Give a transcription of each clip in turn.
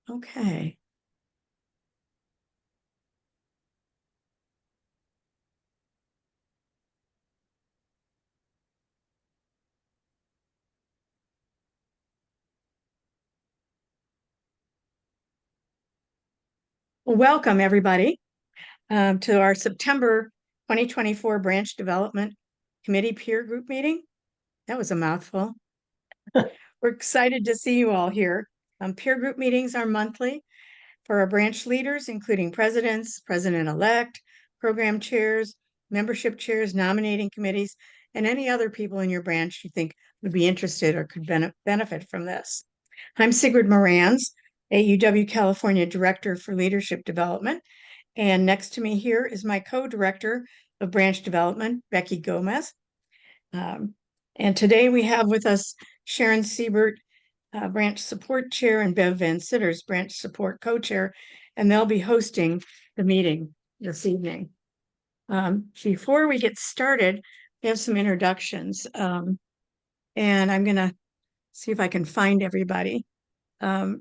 Okay. Well, welcome everybody to our September 2024 Branch Development Committee Peer Group meeting. That was a mouthful. We're excited to see you all here. Peer group meetings are monthly for our branch leaders, including presidents, president-elect, program chairs, membership chairs, nominating committees, and any other people in your branch you think would be interested or could benefit from this. I'm Sigrid Morans, AUW California Director for Leadership Development. And next to me here is my co-director of branch development, Becky Gomez. And today we have with us Sharon Siebert, branch support chair, and Bev Van Sitters, branch support co-chair, and they'll be hosting the meeting this evening. Before we get started, we have some introductions. And I'm gonna see if I can find everybody. I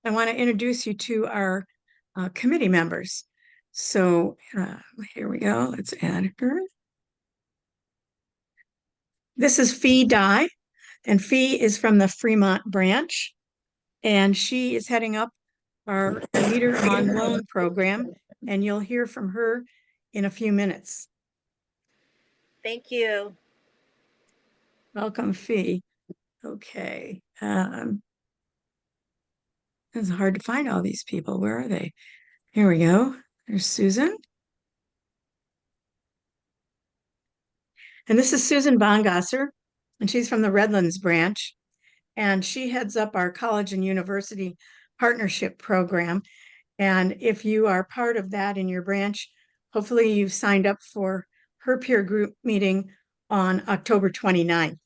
want to introduce you to our committee members. So here we go. Let's add her. This is Fee Dye, and Fee is from the Fremont branch, and she is heading up our Leader on Loan program, and you'll hear from her in a few minutes. Thank you. Welcome, Fee. Okay. It's hard to find all these people. Where are they? Here we go. There's Susan. And this is Susan Bongasser, and she's from the Redlands branch. And she heads up our college and university partnership program. And if you are part of that in your branch, hopefully you've signed up for her peer group meeting on October 29th.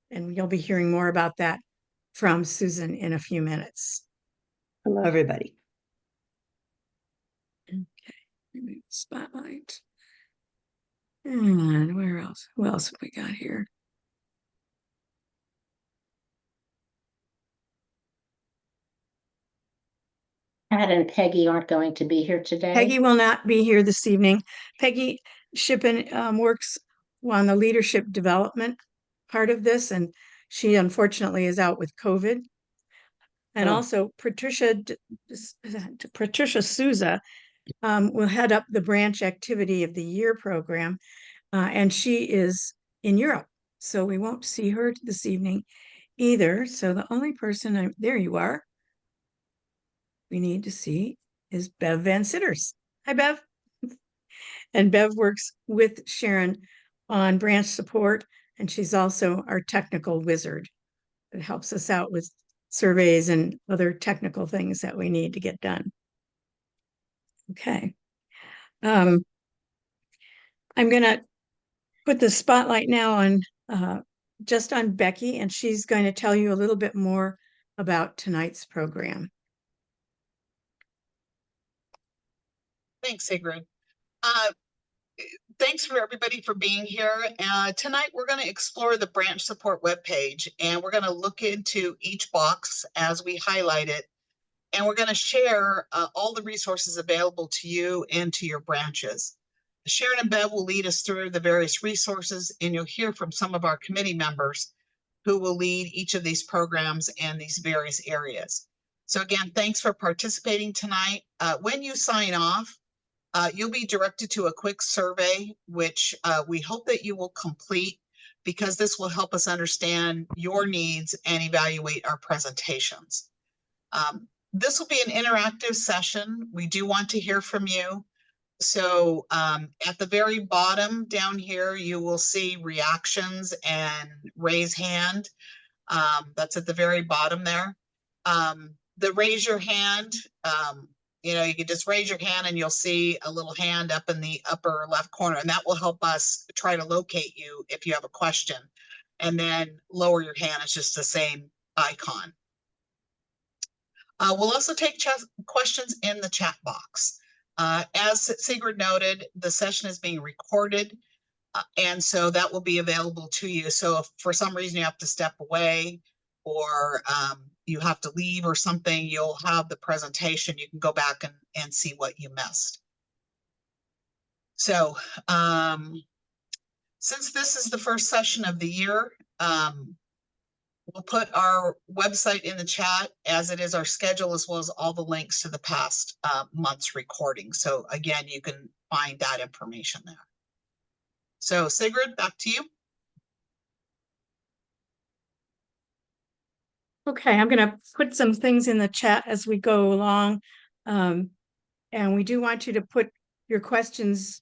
And you'll be hearing more about that from Susan in a few minutes. Hello, everybody. Okay, remove the spotlight. And where else? Who else have we got here? Pat and Peggy aren't going to be here today. Peggy will not be here this evening. Peggy Shippen works on the leadership development part of this, and she unfortunately is out with COVID. And also Patricia Souza will head up the branch activity of the year program, and she is in Europe, so we won't see her this evening either. So the only person there you are, we need to see is Bev Van Sitters. Hi, Bev. And Bev works with Sharon on branch support, and she's also our technical wizard. It helps us out with surveys and other technical things that we need to get done. Okay. I'm gonna put the spotlight now on just on Becky, and she's going to tell you a little bit more about tonight's program. Thanks, Sigrid. Thanks for everybody for being here. Tonight, we're going to explore the branch support webpage, and we're going to look into each box as we highlight it. And we're going to share all the resources available to you and to your branches. Sharon and Bev will lead us through the various resources, and you'll hear from some of our committee members who will lead each of these programs and these various areas. So again, thanks for participating tonight. When you sign off, you'll be directed to a quick survey, which we hope that you will complete, because this will help us understand your needs and evaluate our presentations. This will be an interactive session. We do want to hear from you. So at the very bottom down here, you will see reactions and raise hand. That's at the very bottom there. The raise your hand, you know, you can just raise your hand and you'll see a little hand up in the upper left corner, and that will help us try to locate you if you have a question. And then lower your hand, it's just the same icon. We'll also take questions in the chat box. As Sigrid noted, the session is being recorded, and so that will be available to you. So if for some reason you have to step away or you have to leave or something, you'll have the presentation. You can go back and see what you missed. So, since this is the first session of the year, we'll put our website in the chat as it is our schedule, as well as all the links to the past month's recording. So again, you can find that information there. So Sigrid, back to you. Okay, I'm gonna put some things in the chat as we go along. And we do want you to put your questions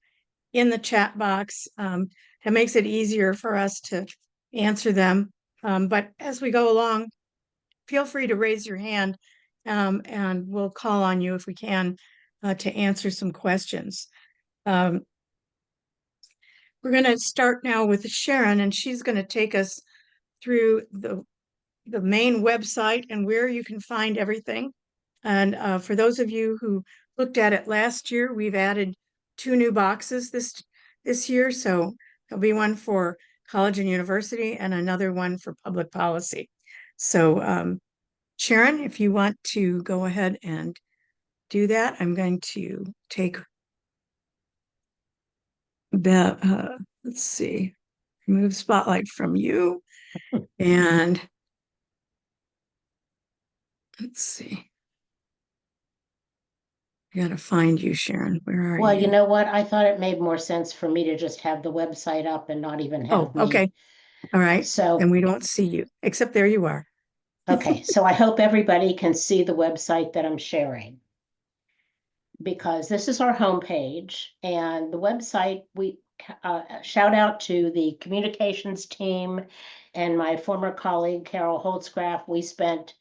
in the chat box. It makes it easier for us to answer them. But as we go along, feel free to raise your hand, and we'll call on you if we can to answer some questions. We're going to start now with Sharon, and she's going to take us through the main website and where you can find everything. And for those of you who looked at it last year, we've added 2 new boxes this year. So there'll be one for college and university and another one for public policy. So Sharon, if you want to go ahead and do that, I'm going to take the, let's see, remove spotlight from you. And let's see. I gotta find you, Sharon. Where are Well, you? you know what? I thought it made more sense for me to just have the website up and not even Oh, have me. okay. All right. So, And we don't see you, except there you are. okay, so I hope everybody can see the website that I'm sharing. Because this is our homepage, and the website, we shout out to the communications team and my former colleague Carol Holtzgraf. We spent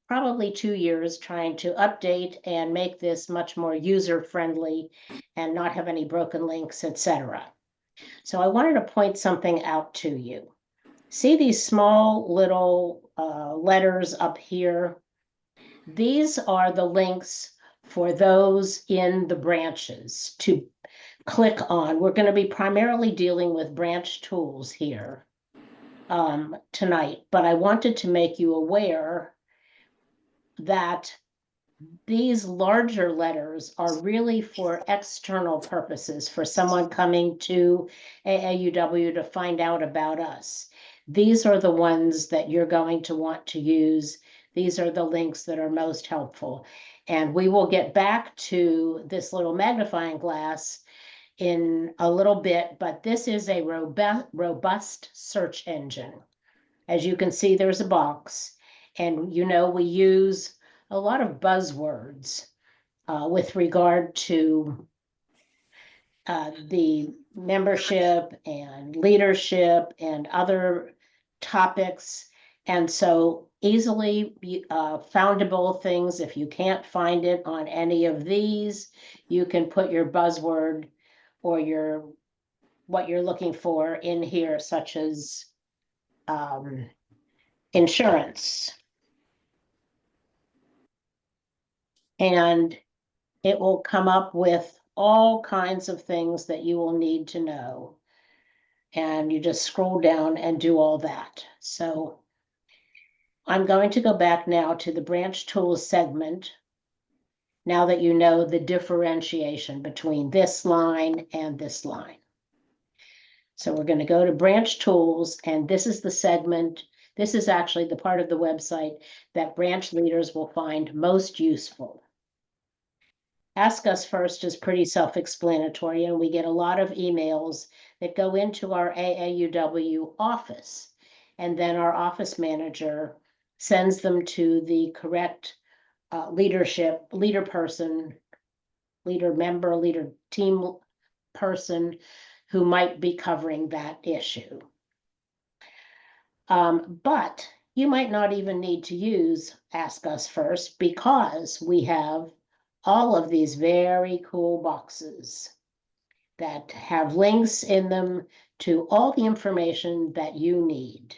probably 2 years trying to update and make this much more user-friendly and not have any broken links, etc. So I wanted to point something out to you. See these small little letters up here? These are the links for those in the branches to click on. We're going to be primarily dealing with branch tools here tonight, but I wanted to make you aware that these larger letters are really for external purposes, for someone coming to AAUW to find out about us. These are the ones that you're going to want to use. These are the links that are most helpful. And we will get back to this little magnifying glass in a little bit, but this is a robust search engine. As you can see, there's a box, and you know we use a lot of buzzwords with regard to the membership and leadership and other topics. And so easily foundable things, if you can't find it on any of these, you can put your buzzword or what you're looking for in here, such as insurance. And it will come up with all kinds of things that you will need to know. And you just scroll down and do all that. So I'm going to go back now to the branch tools segment. Now that you know the differentiation between this line and this line. So we're going to go to branch tools, and this is the segment. This is actually the part of the website that branch leaders will find most useful. Ask Us First is pretty self-explanatory, and we get a lot of emails that go into our AAUW office, and then our office manager sends them to the correct leader member, leader team person who might be covering that issue. But you might not even need to use Ask Us First, because we have all of these very cool boxes that have links in them to all the information that you need.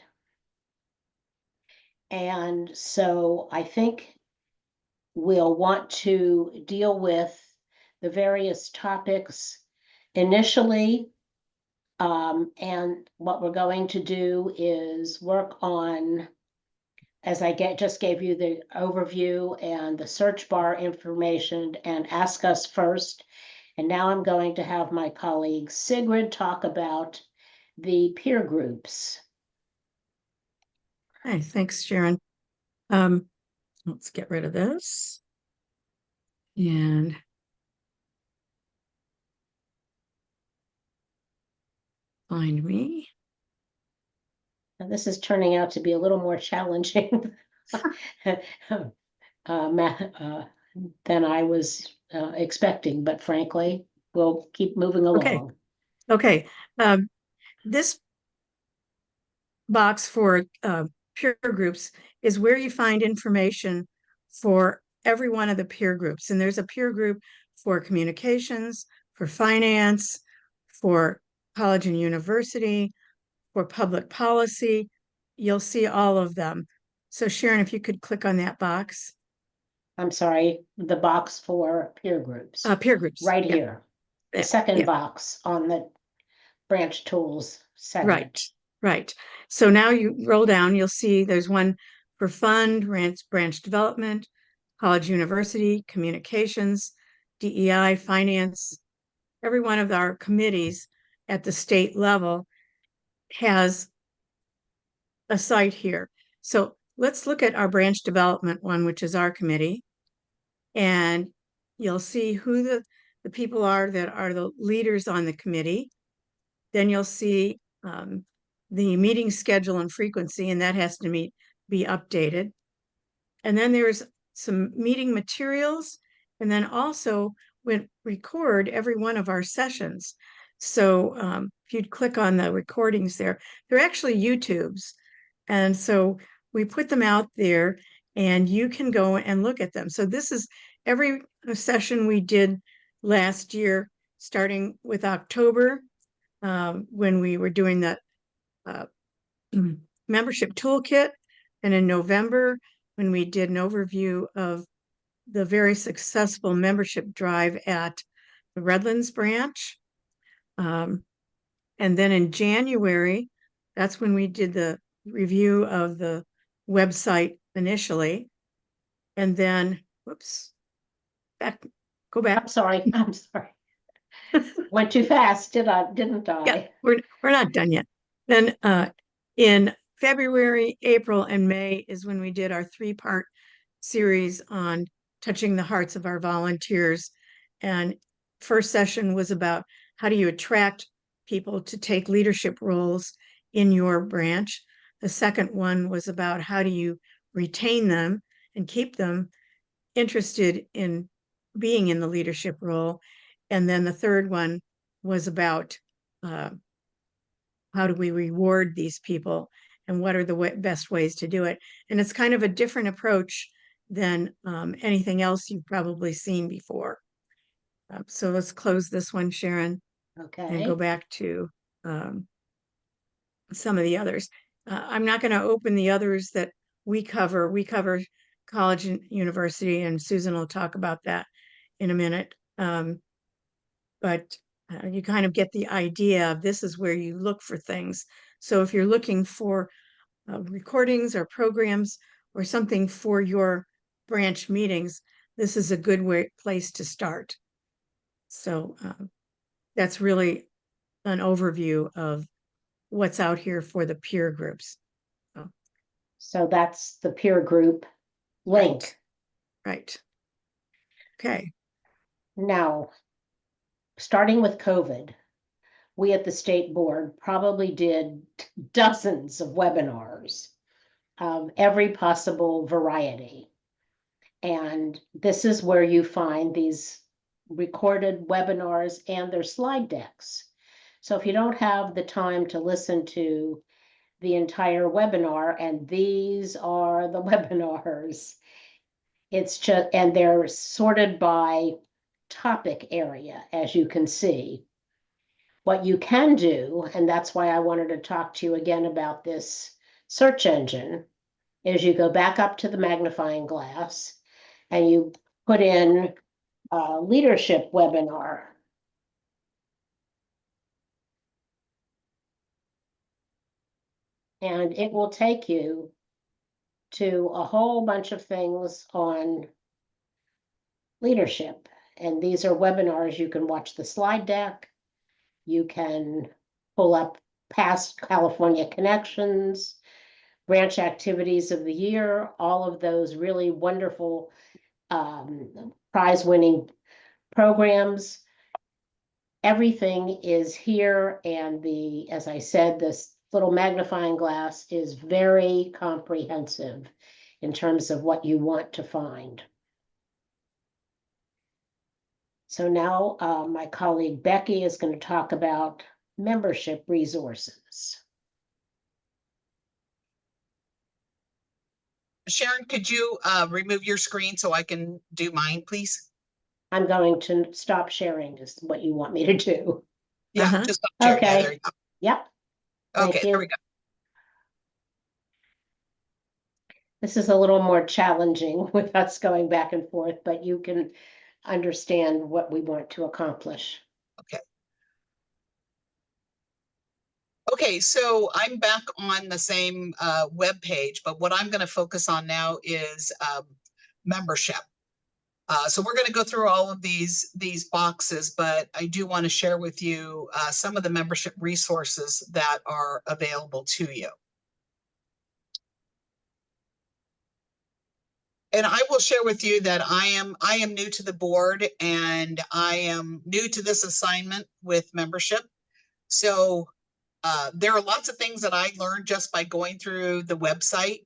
And so I think we'll want to deal with the various topics initially. And what we're going to do is work on as I just gave you the overview and the search bar information and ask us first. And now I'm going to have my colleague Sigrid talk about the peer groups. Hi, thanks, Sharon. Let's get rid of this. And find me. And this is turning out to be a little more challenging than I was expecting, but frankly, we'll keep moving Okay. along. Okay, this box for peer groups is where you find information for every one of the peer groups. And there's a peer group for communications, for finance, for college and university, for public policy. You'll see all of them. So Sharon, if you could click on that box. I'm sorry, the box for peer groups, Peer groups. right Yeah. here. The Yeah, second yeah. box on the branch tools segment. Right, right. So now you roll down, you'll see there's one for fund, branch development, college, university, communications, DEI, finance. Every one of our committees at the state level has a site here. So let's look at our branch development one, which is our committee. And you'll see who the people are that are the leaders on the committee. Then you'll see the meeting schedule and frequency, and that has to be updated. And then there's some meeting materials, and then also we record every one of our sessions. So if you'd click on the recordings there, they're actually YouTubes. And so we put them out there and you can go and look at them. So this is every session we did last year, starting with October, when we were doing that membership toolkit, and in November when we did an overview of the very successful membership drive at the Redlands branch. And then in January, that's when we did the review of the website initially. And then, whoops, go back. I'm sorry. Went too fast, didn't I? Yeah, we're not done yet. Then in February, April, and May is when we did our 3-part series on touching the hearts of our volunteers. And first session was about how do you attract people to take leadership roles in your branch. The second one was about how do you retain them and keep them interested in being in the leadership role. And then the third one was about how do we reward these people and what are the best ways to do it. And it's kind of a different approach than anything else you've probably seen before. So let's close this one, Sharon, and go Okay. back to some of the others. I'm not going to open the others that we cover. We cover college and university, and Susan will talk about that in a minute. But you kind of get the idea of this is where you look for things. So if you're looking for recordings or programs or something for your branch meetings, this is a good place to start. So that's really an overview of what's out here for the peer groups. So that's the peer group link. Right. Okay. Now, starting with COVID, we at the state board probably did dozens of webinars of every possible variety. And this is where you find these recorded webinars and their slide decks. So if you don't have the time to listen to the entire webinar, and these are the webinars, it's just, and they're sorted by topic area, as you can see. What you can do, and that's why I wanted to talk to you again about this search engine, is you go back up to the magnifying glass and you put in leadership webinar. And it will take you to a whole bunch of things on leadership. And these are webinars. You can watch the slide deck. You can pull up past California connections, branch activities of the year, all of those really wonderful prize-winning programs. Everything is here, and as I said, this little magnifying glass is very comprehensive in terms of what you want to find. So now my colleague Becky is going to talk about membership resources. Sharon, could you remove your screen so I can do mine, please? I'm going to stop sharing is what you want me to do. Yeah, Uh-huh. just stop sharing. Yeah, Okay. there you go. Yep. Thank Okay, there you. we go. This is a little more challenging with us going back and forth, but you can understand what we want to accomplish. Okay, so I'm back on the same web page, but what I'm going to focus on now is membership. So we're going to go through all of these boxes, but I do want to share with you some of the membership resources that are available to you. And I will share with you that I am new to the board, and I am new to this assignment with membership. So there are lots of things that I learned just by going through the website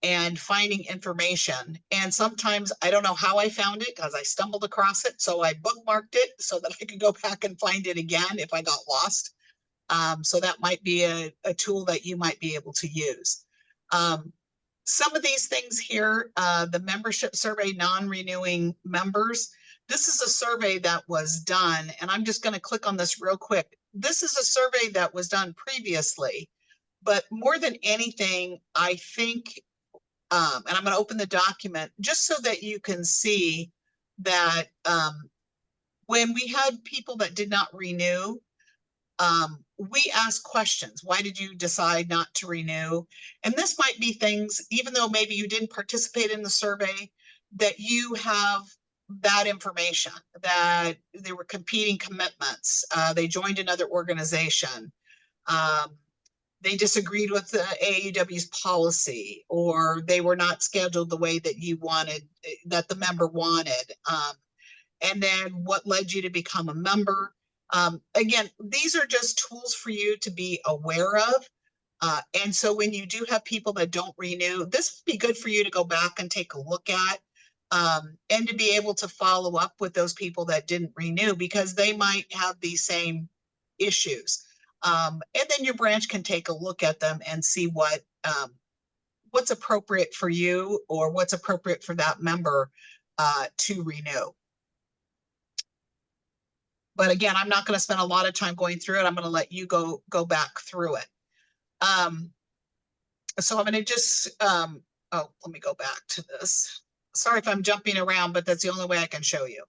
and finding information. And sometimes I don't know how I found it because I stumbled across it. So I bookmarked it so that I could go back and find it again if I got lost. So that might be a tool that you might be able to use. Some of these things here, the membership survey, non-renewing members, this is a survey that was done, and I'm just going to click on this real quick. This is a survey that was done previously, but more than anything, I think, and I'm going to open the document just so that you can see that when we had people that did not renew, we ask questions. Why did you decide not to renew? And this might be things, even though maybe you didn't participate in the survey, that you have that information, that there were competing commitments. They joined another organization. They disagreed with the AAUW's policy, or they were not scheduled the way that you wanted, that the member wanted. And then what led you to become a member? Again, these are just tools for you to be aware of. And so when you do have people that don't renew, this would be good for you to go back and take a look at, and to be able to follow up with those people that didn't renew, because they might have these same issues. And then your branch can take a look at them and see what's appropriate for you or what's appropriate for that member to renew. But again, I'm not going to spend a lot of time going through it. I'm going to let you go back through it. So I'm going to just, oh, let me go back to this. Sorry if I'm jumping around, but that's the only way I can show you.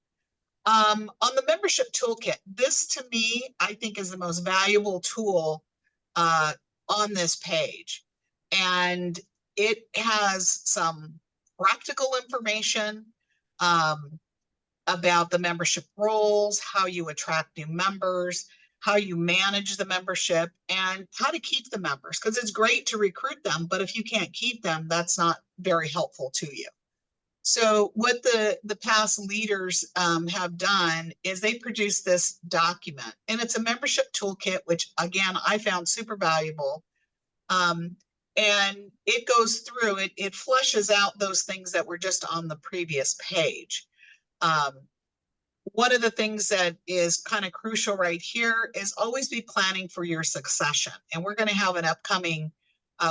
On the membership toolkit, this to me, I think is the most valuable tool on this page. And it has some practical information about the membership roles, how you attract new members, how you manage the membership, and how to keep the members. Because it's great to recruit them, but if you can't keep them, that's not very helpful to you. So what the past leaders have done is they produced this document, and it's a membership toolkit, which again, I found super valuable. And it goes through, it flushes out those things that were just on the previous page. One of the things that is kind of crucial right here is always be planning for your succession. And we're going to have an upcoming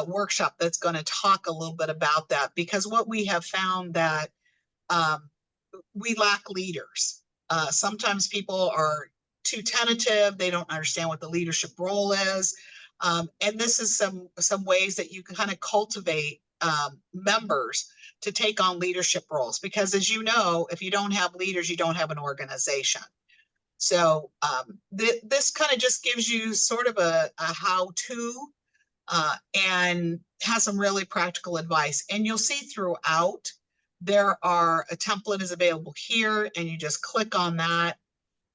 workshop that's going to talk a little bit about that, because what we have found that we lack leaders. Sometimes people are too tentative. They don't understand what the leadership role is. And this is some ways that you can kind of cultivate members to take on leadership roles, because as you know, if you don't have leaders, you don't have an organization. So this kind of just gives you sort of a how-to and has some really practical advice. And you'll see throughout, a template is available here, and you just click on that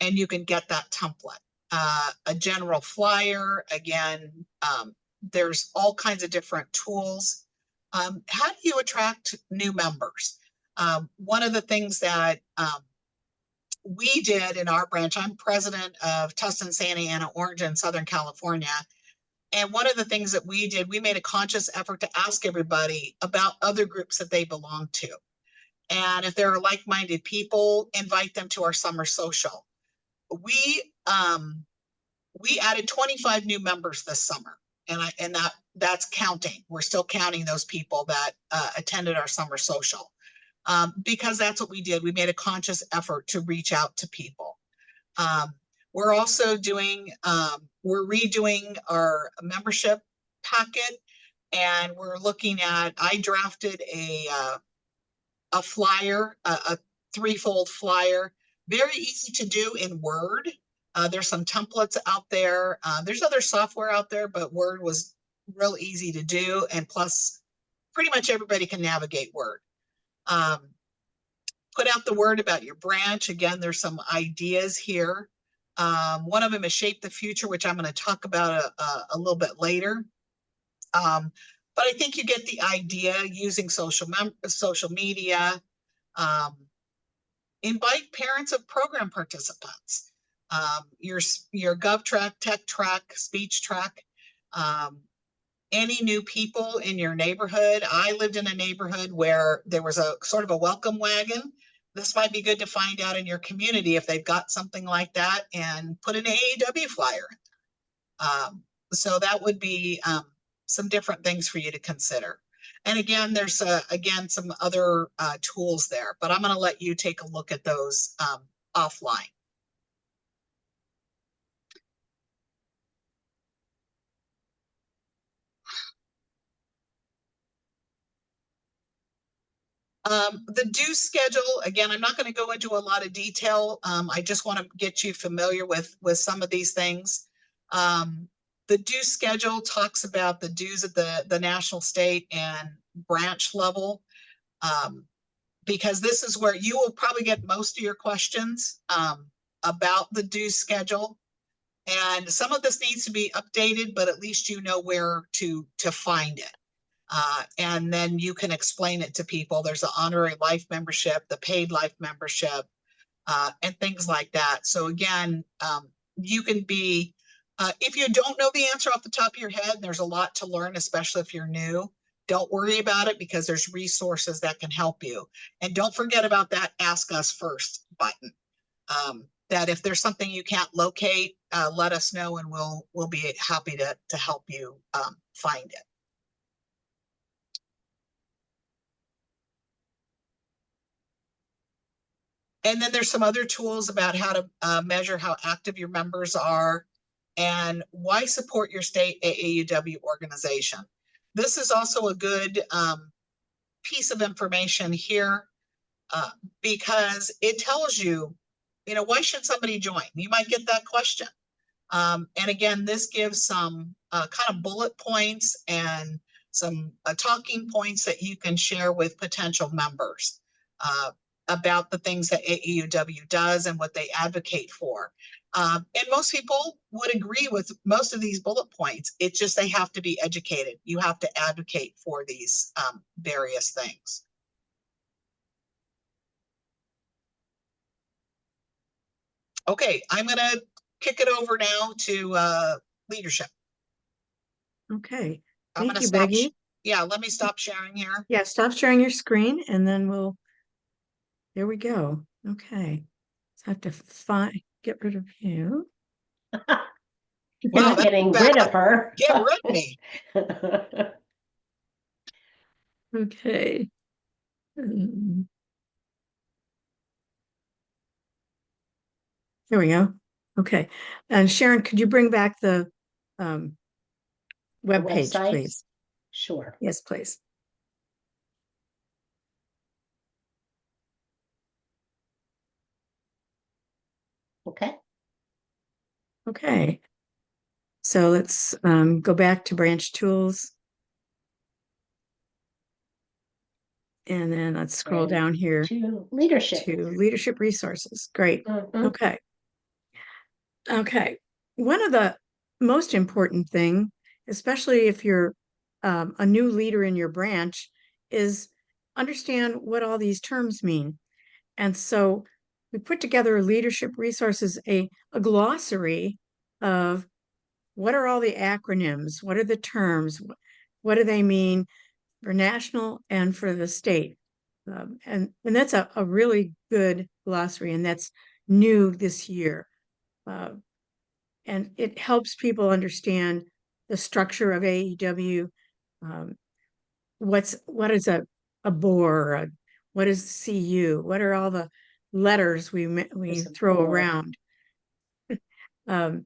and you can get that template. A general flyer, again, there's all kinds of different tools. How do you attract new members? One of the things that we did in our branch, I'm president of Tustin, Santa Ana, Orange, and Southern California. And one of the things that we did, we made a conscious effort to ask everybody about other groups that they belong to. And if there are like-minded people, invite them to our summer social. We added 25 new members this summer, and that's counting. We're still counting those people that attended our summer social, because that's what we did. We made a conscious effort to reach out to people. We're also doing, we're redoing our membership packet, and we're looking at, I drafted a flyer, a threefold flyer, very easy to do in Word. There's some templates out there. There's other software out there, but Word was real easy to do. And plus, pretty much everybody can navigate Word. Put out the word about your branch. Again, there's some ideas here. One of them is Shape the Future, which I'm going to talk about a little bit later. But I think you get the idea, using social media. Invite parents of program participants. Your GovTrack, Tech Track, Speech Track. Any new people in your neighborhood. I lived in a neighborhood where there was a sort of a welcome wagon. This might be good to find out in your community if they've got something like that, and put an AAW flyer. So that would be some different things for you to consider. And again, there's again some other tools there, but I'm going to let you take a look at those offline. The due schedule, again, I'm not going to go into a lot of detail. I just want to get you familiar with some of these things. The due schedule talks about the dues at the national, state, and branch level, because this is where you will probably get most of your questions about the due schedule. And some of this needs to be updated, but at least you know where to find it. And then you can explain it to people. There's the honorary life membership, the paid life membership, and things like that. So again, you can be, if you don't know the answer off the top of your head, there's a lot to learn, especially if you're new. Don't worry about it, because there's resources that can help you. And don't forget about that Ask Us First button. That if there's something you can't locate, let us know, and we'll be happy to help you find it. And then there's some other tools about how to measure how active your members are, and why support your state AAUW organization. This is also a good piece of information here, because it tells you, why should somebody join? You might get that question. And again, this gives some kind of bullet points and some talking points that you can share with potential members about the things that AAUW does and what they advocate for. And most people would agree with most of these bullet points. It's just they have to be educated. You have to advocate for these various things. Okay, I'm going to kick it over now to leadership. Okay, I'm thank gonna you, stop. Becky. Yeah, let me stop sharing here. Yeah, stop sharing your screen, and then there we go. Okay. So I have to get rid of you. You're Wow, not that's getting rid of her. Get rid of me. Okay. There we go. Okay. And Sharon, could you bring back the web page, website? please? Sure. Yes, please. Okay. Okay. So let's go back to branch tools. And then let's scroll And down here To leadership. to leadership resources. Great. Mhm. Okay. Okay. One of the most important thing, especially if you're a new leader in your branch, is understand what all these terms mean. And so we put together leadership resources, a glossary of what are all the acronyms, what are the terms, what do they mean for national and for the state. And that's a really good glossary, and that's new this year. Uh, and it helps people understand the structure of AEW. Um, what is a BOR? What is CU? What are all the letters we Is a throw BOR. around? Um,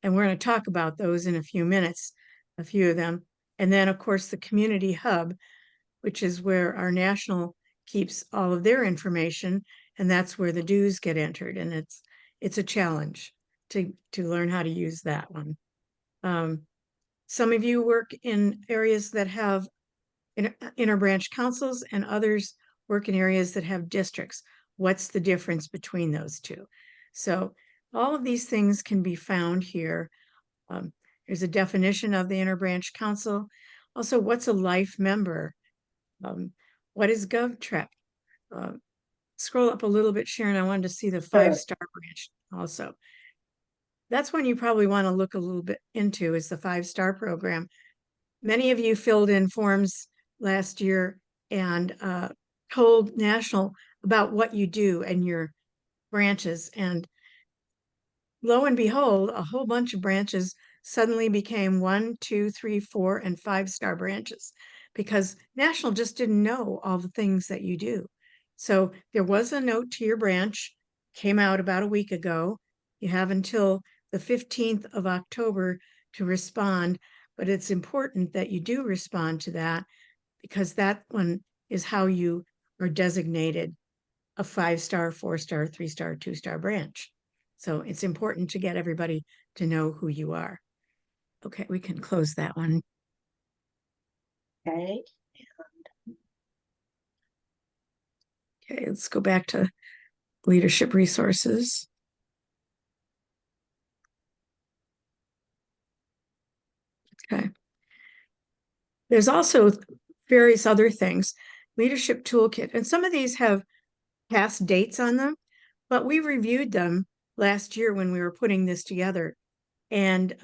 and we're going to talk about those in a few minutes, a few of them. And then, of course, the community hub, which is where our national keeps all of their information, and that's where the dues get entered. And it's a challenge to learn how to use that one. Some of you work in areas that have inter-branch councils, and others work in areas that have districts. What's the difference between those two? So all of these things can be found here. There's a definition of the inter-branch council. Also, what's a life member? What is GovTrek? Scroll up a little bit, Sharon. I wanted to see the five-star branch also. That's one you probably want to look a little bit into, is the five-star program. Many of you filled in forms last year and told National about what you do and your branches. And lo and behold, a whole bunch of branches suddenly became 1, 2, 3, 4, and 5-star branches because National just didn't know all the things that you do. So there was a note to your branch, came out about a week ago. You have until the 15th of October to respond, but it's important that you do respond to that because that one is how you are designated a 5-star, 4-star, 3-star, 2-star branch. So it's important to get everybody to know who you are. Okay, we can close that one. Okay. Okay, let's go back to leadership resources. Okay. There's also various other things. Leadership toolkit, and some of these have past dates on them, but we reviewed them last year when we were putting this together. And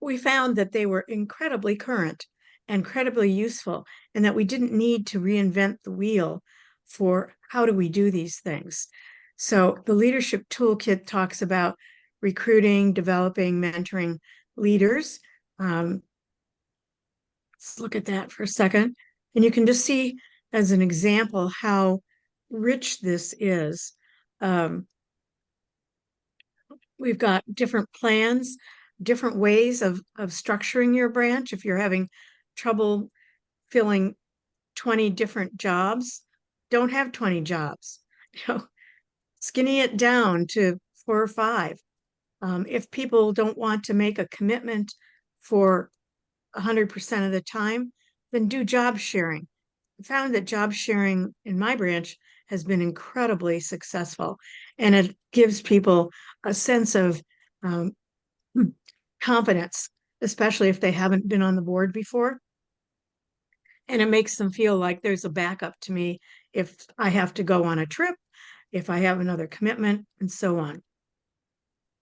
we found that they were incredibly current, incredibly useful, and that we didn't need to reinvent the wheel for how do we do these things. So the leadership toolkit talks about recruiting, developing, mentoring leaders. Let's look at that for a second. And you can just see as an example how rich this is. We've got different plans, different ways of structuring your branch. If you're having trouble filling 20 different jobs, don't have 20 jobs. You know, skinny it down to 4 or 5. If people don't want to make a commitment for 100% of the time, then do job sharing. I found that job sharing in my branch has been incredibly successful, and it gives people a sense of confidence, especially if they haven't been on the board before. And it makes them feel like there's a backup to me if I have to go on a trip, if I have another commitment, and so on.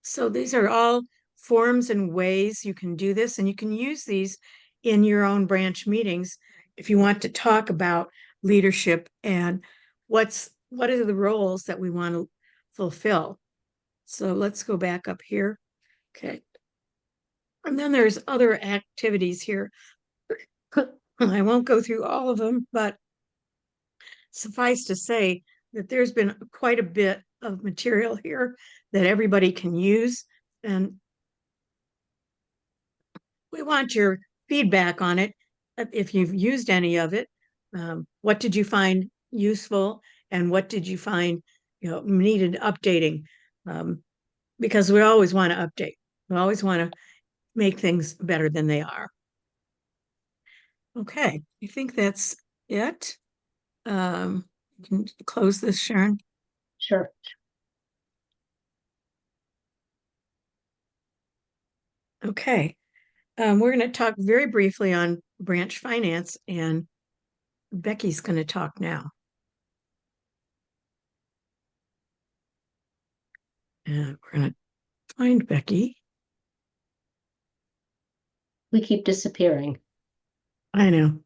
So these are all forms and ways you can do this, and you can use these in your own branch meetings if you want to talk about leadership and what are the roles that we want to fulfill. So let's go back up here. Okay. And then there's other activities here. I won't go through all of them, but suffice to say that there's been quite a bit of material here that everybody can use. And we want your feedback on it. If you've used any of it, what did you find useful and what did you find needed updating? Because we always want to update. We always want to make things better than they are. Okay, I think that's it. You can close this, Sharon. Sure. Okay. We're going to talk very briefly on branch finance, and Becky's going to talk now. And we're going to find Becky. We keep disappearing. I know.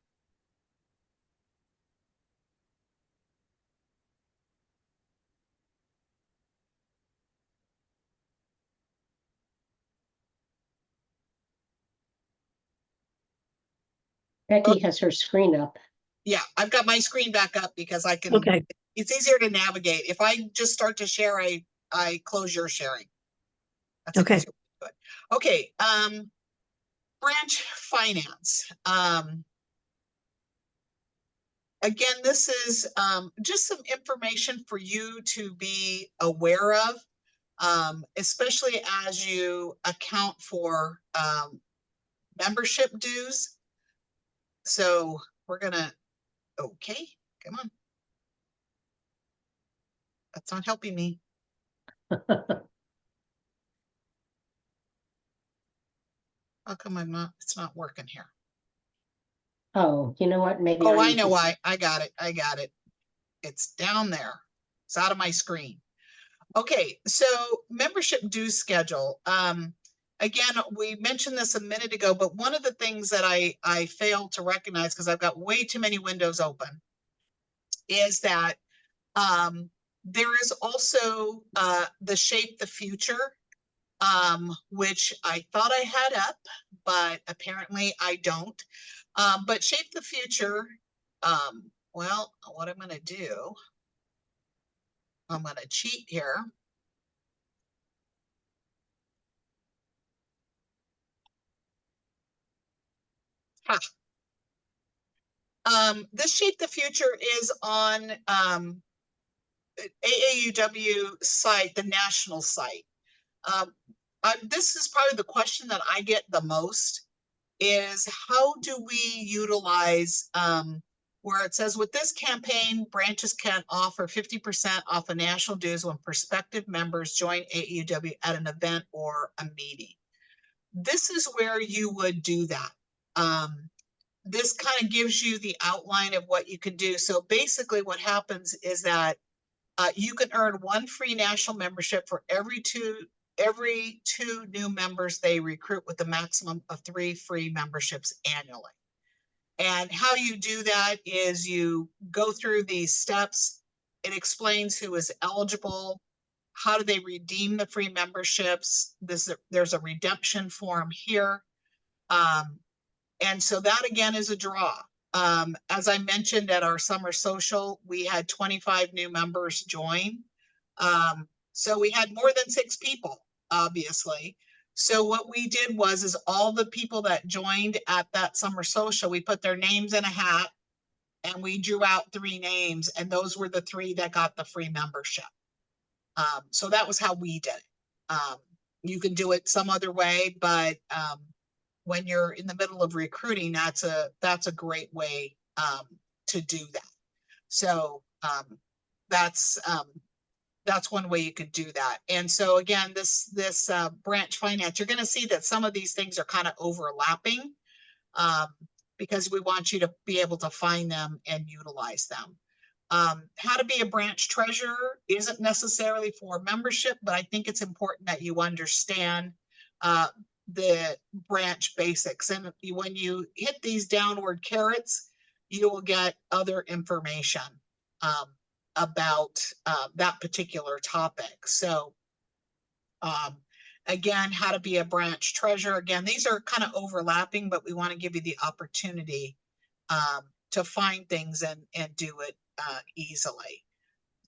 Becky has her screen up. Yeah, I've got my screen back up because I can, Okay. it's easier to navigate. If I just start to share, I close your sharing. That's an Okay. easier way to do it. Okay, branch finance. Again, this is just some information for you to be aware of, especially as you account for membership dues. So we're gonna, okay, come on. That's not helping me. How come it's not working here? Oh, you know what? Maybe Oh, I I need know to- why. I got it. I got it. It's down there. It's out of my screen. Okay, so membership dues schedule. Again, we mentioned this a minute ago, but one of the things that I failed to recognize because I've got way too many windows open is that there is also the Shape the Future, which I thought I had up, but apparently I don't. But Shape the Future, well, what I'm going to do, I'm going to cheat here. Ha. This Shape the Future is on AAUW site, the national site. This is probably the question that I get the most is how do we utilize where it says with this campaign, branches can offer 50% off of national dues when prospective members join AAUW at an event or a meeting. This is where you would do that. This kind of gives you the outline of what you can do. So basically what happens is that you can earn one free national membership for every two new members they recruit with a maximum of 3 free memberships annually. And how you do that is you go through these steps. It explains who is eligible, how do they redeem the free memberships. There's a redemption form here. And so that again is a draw. As I mentioned at our summer social, we had 25 new members join. So we had more than 6 people, obviously. So what we did is all the people that joined at that summer social, we put their names in a hat and we drew out 3 names, and those were the 3 that got the free membership. So that was how we did it. You can do it some other way, but when you're in the middle of recruiting, that's a great way to do that. So that's one way you could do that. And so again, this branch finance, you're going to see that some of these things are kind of overlapping because we want you to be able to find them and utilize them. How to be a branch treasurer isn't necessarily for membership, but I think it's important that you understand the branch basics. And when you hit these downward carrots, you will get other information about that particular topic. So again, how to be a branch treasurer. Again, these are kind of overlapping, but we want to give you the opportunity to find things and do it easily.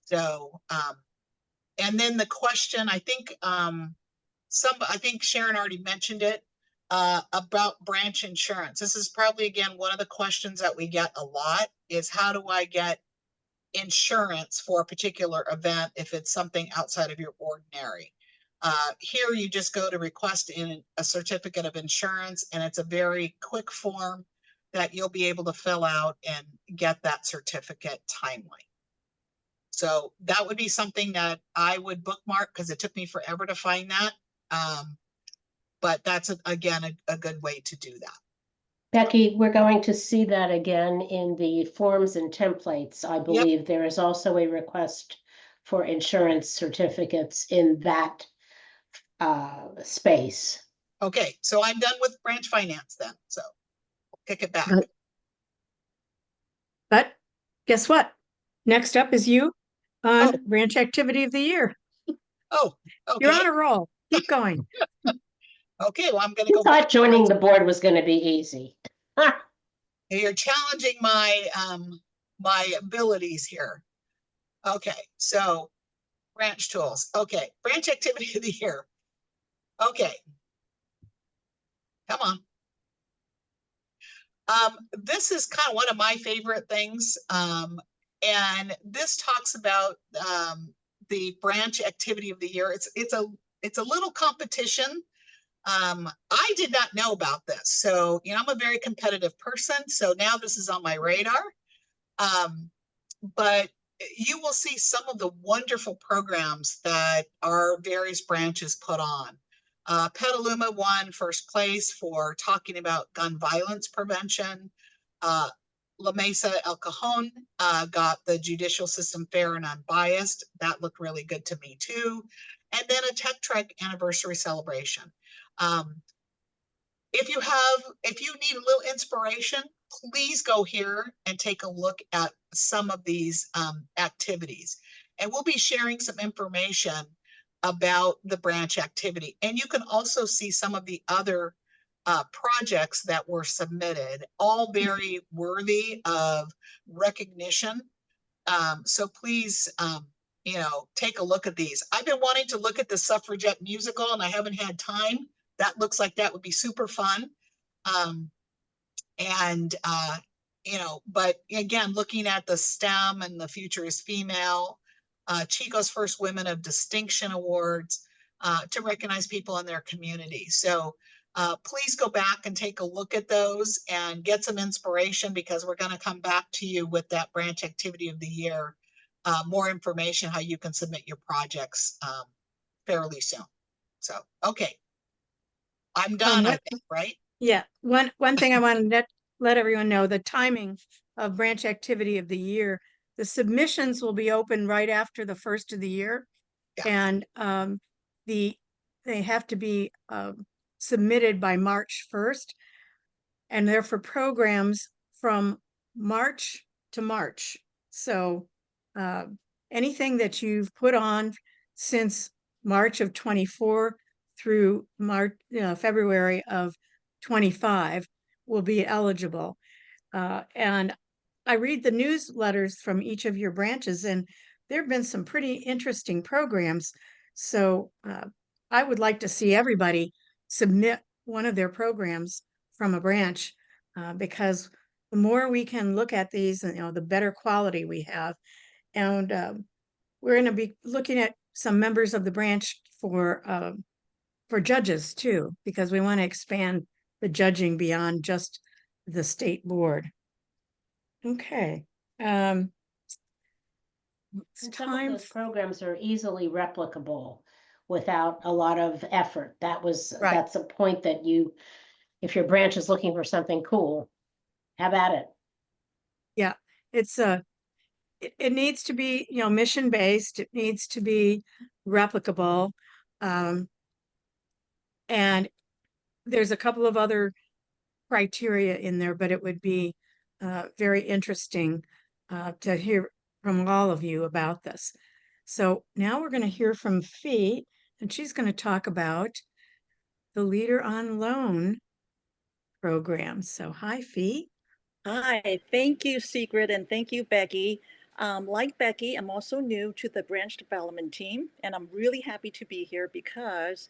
So, and then the question, I think Sharon already mentioned it about branch insurance. This is probably, again, one of the questions that we get a lot is how do I get insurance for a particular event if it's something outside of your ordinary? Here you just go to request in a certificate of insurance, and it's a very quick form that you'll be able to fill out and get that certificate timely. So that would be something that I would bookmark because it took me forever to find that. But that's again a good way to do that. Becky, we're going to see that again in the forms and templates. I believe there is also a request for insurance certificates in that space. Okay, so I'm done with branch finance then, so kick it back. But guess what? Next up is you on Oh. branch activity of the year. Oh, You're okay, on a roll. Keep going. okay, well, I'm gonna You go back. thought joining the board was going to be easy. You're challenging my my abilities here. Okay, so branch tools. Okay, branch activity of the year. Okay. Come on. This is kind of one of my favorite things. And this talks about the branch activity of the year. It's a little competition. I did not know about this. So, you know, I'm a very competitive person. So now this is on my radar. But you will see some of the wonderful programs that our various branches put on. Petaluma won first place for talking about gun violence prevention. La Mesa El Cajon got the judicial system fair and unbiased. That looked really good to me too. And then a Tech Trek anniversary celebration. If you need a little inspiration, please go here and take a look at some of these activities. And we'll be sharing some information about the branch activity. And you can also see some of the other projects that were submitted, all very worthy of recognition. So please, you know, take a look at these. I've been wanting to look at the suffragette musical and I haven't had time. That looks like that would be super fun. You know, but again, looking at the STEM and the future is female, Chico's First Women of Distinction Awards to recognize people in their community. So please go back and take a look at those and get some inspiration because we're going to come back to you with that branch activity of the year. More information how you can submit your projects fairly soon. So, okay. I'm done, I think, right? Yeah, one thing I want to let everyone know, the timing of branch activity of the year, the submissions will be open right after the first of the year. Yeah. And they have to be submitted by March 1st. And they're for programs from March to March. So anything that you've put on since March of 24 through February of 25 will be eligible. And I read the newsletters from each of your branches, and there have been some pretty interesting programs. So I would like to see everybody submit one of their programs from a branch because the more we can look at these, you know, the better quality we have. And we're going to be looking at some members of the branch for judges too, because we want to expand the judging beyond just the state board. Okay. And It's some of time. those programs are easily replicable without a lot of effort. Right. That's a point that if your branch is looking for something cool, have at it. Yeah, it's it needs to be, you know, mission based. It needs to be replicable. And there's a couple of other criteria in there, but it would be very interesting to hear from all of you about this. So now we're going to hear from Fee, and she's going to talk about the Leader on Loan program. So hi, Fee. Hi, thank you, Secret, and thank you, Becky. Like Becky, I'm also new to the branch development team, and I'm really happy to be here because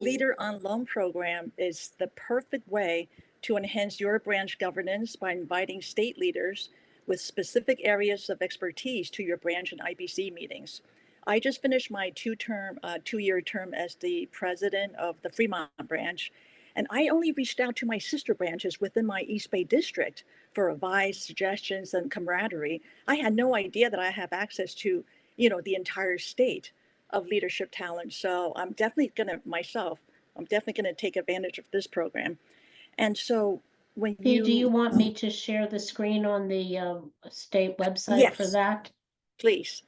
Leader on Loan program is the perfect way to enhance your branch governance by inviting state leaders with specific areas of expertise to your branch and IBC meetings. I just finished my two-year term as the president of the Fremont branch, and I only reached out to my sister branches within my East Bay district for advice, suggestions, and camaraderie. I had no idea that I have access to, the entire state of leadership talent. So I'm definitely gonna take advantage of this program. And so when Fee, do you you, want me to share the screen on the state website for yes, that? please,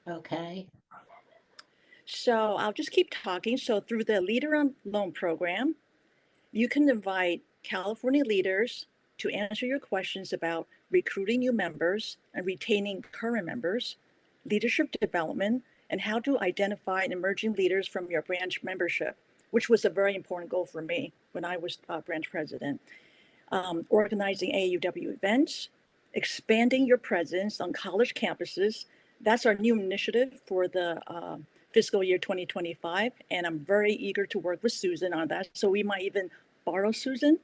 Okay. So I'll just keep talking. So through the Leader on Loan program, you can invite California leaders to answer your questions about recruiting new members and retaining current members, leadership development, and how to identify emerging leaders from your branch membership, which was a very important goal for me when I was branch president. Organizing AUW events, expanding your presence on college campuses. That's our new initiative for the fiscal year 2025. And I'm very eager to work with Susan on that. So we might even borrow Susan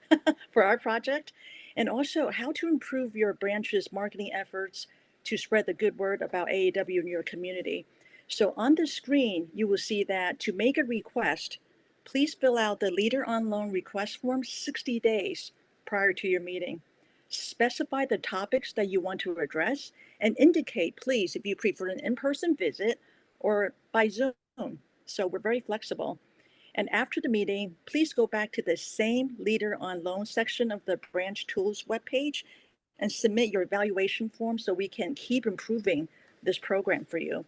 for our project. And also how to improve your branch's marketing efforts to spread the good word about AAW in your community. So on the screen, you will see that to make a request, please fill out the Leader on Loan request form 60 days prior to your meeting. Specify the topics that you want to address and indicate, please, if you prefer an in-person visit or by Zoom. So we're very flexible. And after the meeting, please go back to the same Leader on Loan section of the Branch Tools webpage and submit your evaluation form so we can keep improving this program for you.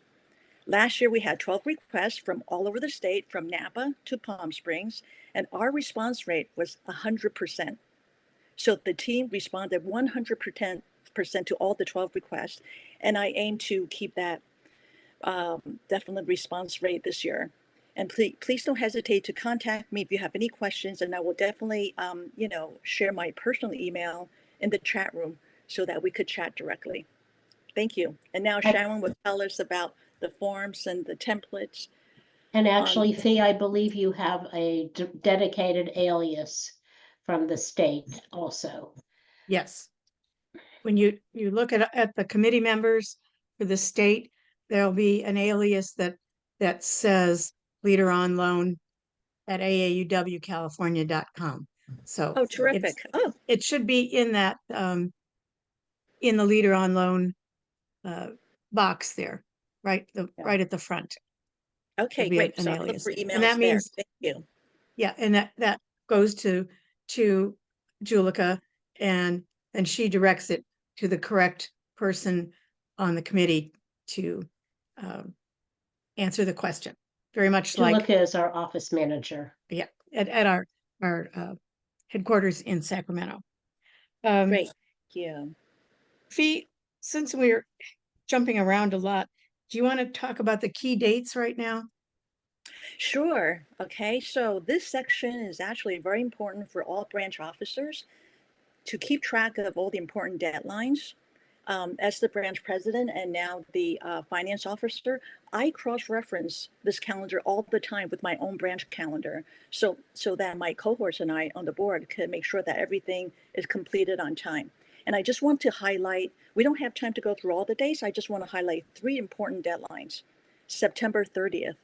Last year, we had 12 requests from all over the state, from Napa to Palm Springs, and our response rate was 100%. So the team responded 100% to all the 12 requests, and I aim to keep that definite response rate this year. And please don't hesitate to contact me if you have any questions, and I will definitely, share my personal email in the chat room so that we could chat directly. Thank you. And now Sharon will tell us about the forms and the templates. And actually, Fee, I believe you have a dedicated alias from the state also. Yes. When you look at the committee members for the state, there'll be an alias that says Leader on Loan at aauwcalifornia.com. So Oh, terrific. it should be in that in the Leader on Loan box there, right at the front. Okay, be great. an So I'll look alias. for And emails that there. means, Thank you. yeah, and that goes to Julika, and she directs it to the correct person on the committee to answer the question. Very much like Julika is our office manager. at our headquarters in Sacramento. Great. Thank you. Fee, since we're jumping around a lot, do you want to talk about the key dates right now? Sure. Okay. So this section is actually very important for all branch officers to keep track of all the important deadlines. As the branch president and now the finance officer, I cross-reference this calendar all the time with my own branch calendar, so that my cohorts and I on the board can make sure that everything is completed on time. And I just want to highlight, we don't have time to go through all the dates. I just want to highlight 3 important deadlines. September 30th,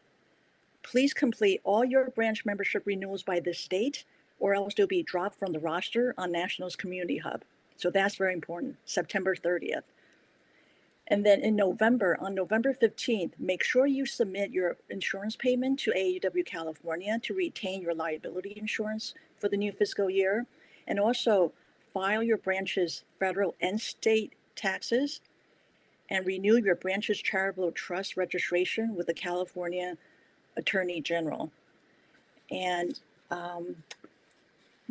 please complete all your branch membership renewals by this date, or else they'll be dropped from the roster on Nationals Community Hub. So that's very important, September 30th. And then in November, on November 15th, make sure you submit your insurance payment to AAW California to retain your liability insurance for the new fiscal year. And also file your branch's federal and state taxes and renew your branch's charitable trust registration with the California Attorney General. And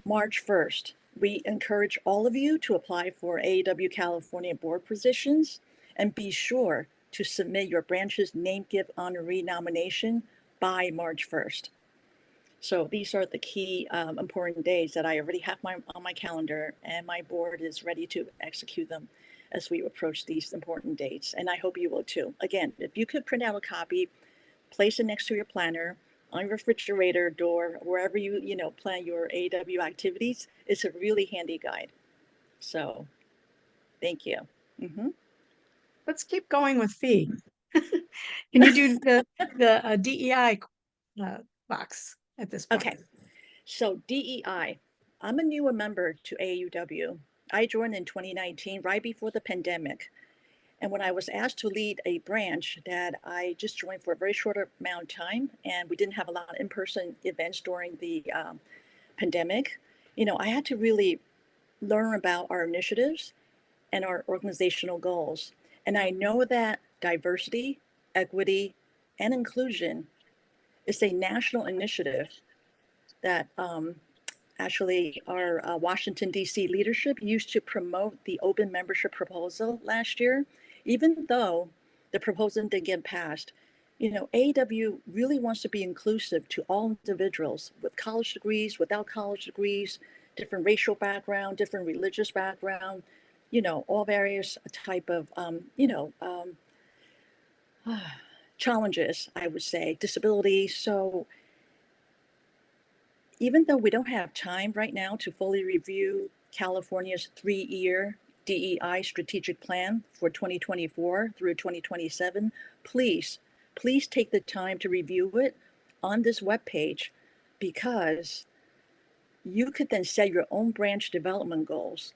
March 1st, we encourage all of you to apply for AAW California board positions and be sure to submit your branch's name gift honoree nomination by March 1st. So these are the key important days that I already have on my calendar, and my board is ready to execute them as we approach these important dates. And I hope you will too. Again, if you could print out a copy, place it next to your planner, on your refrigerator door, wherever you plan your AAW activities. It's a really handy guide. So thank you. Let's keep going with Fee. Can you do the DEI box at this point? Okay, so DEI, I'm a newer member to AUW. I joined in 2019, right before the pandemic. And when I was asked to lead a branch that I just joined for a very short amount of time, and we didn't have a lot of in-person events during the pandemic, I had to really learn about our initiatives and our organizational goals. And I know that diversity, equity, and inclusion is a national initiative that actually our Washington, D.C. leadership used to promote the open membership proposal last year. Even though the proposal didn't get passed, AEW really wants to be inclusive to all individuals with college degrees, without college degrees, different racial background, different religious background, all various type of, challenges, I would say, disabilities. So even though we don't have time right now to fully review California's 3-year DEI strategic plan for 2024 through 2027, please take the time to review it on this webpage, because you could then set your own branch development goals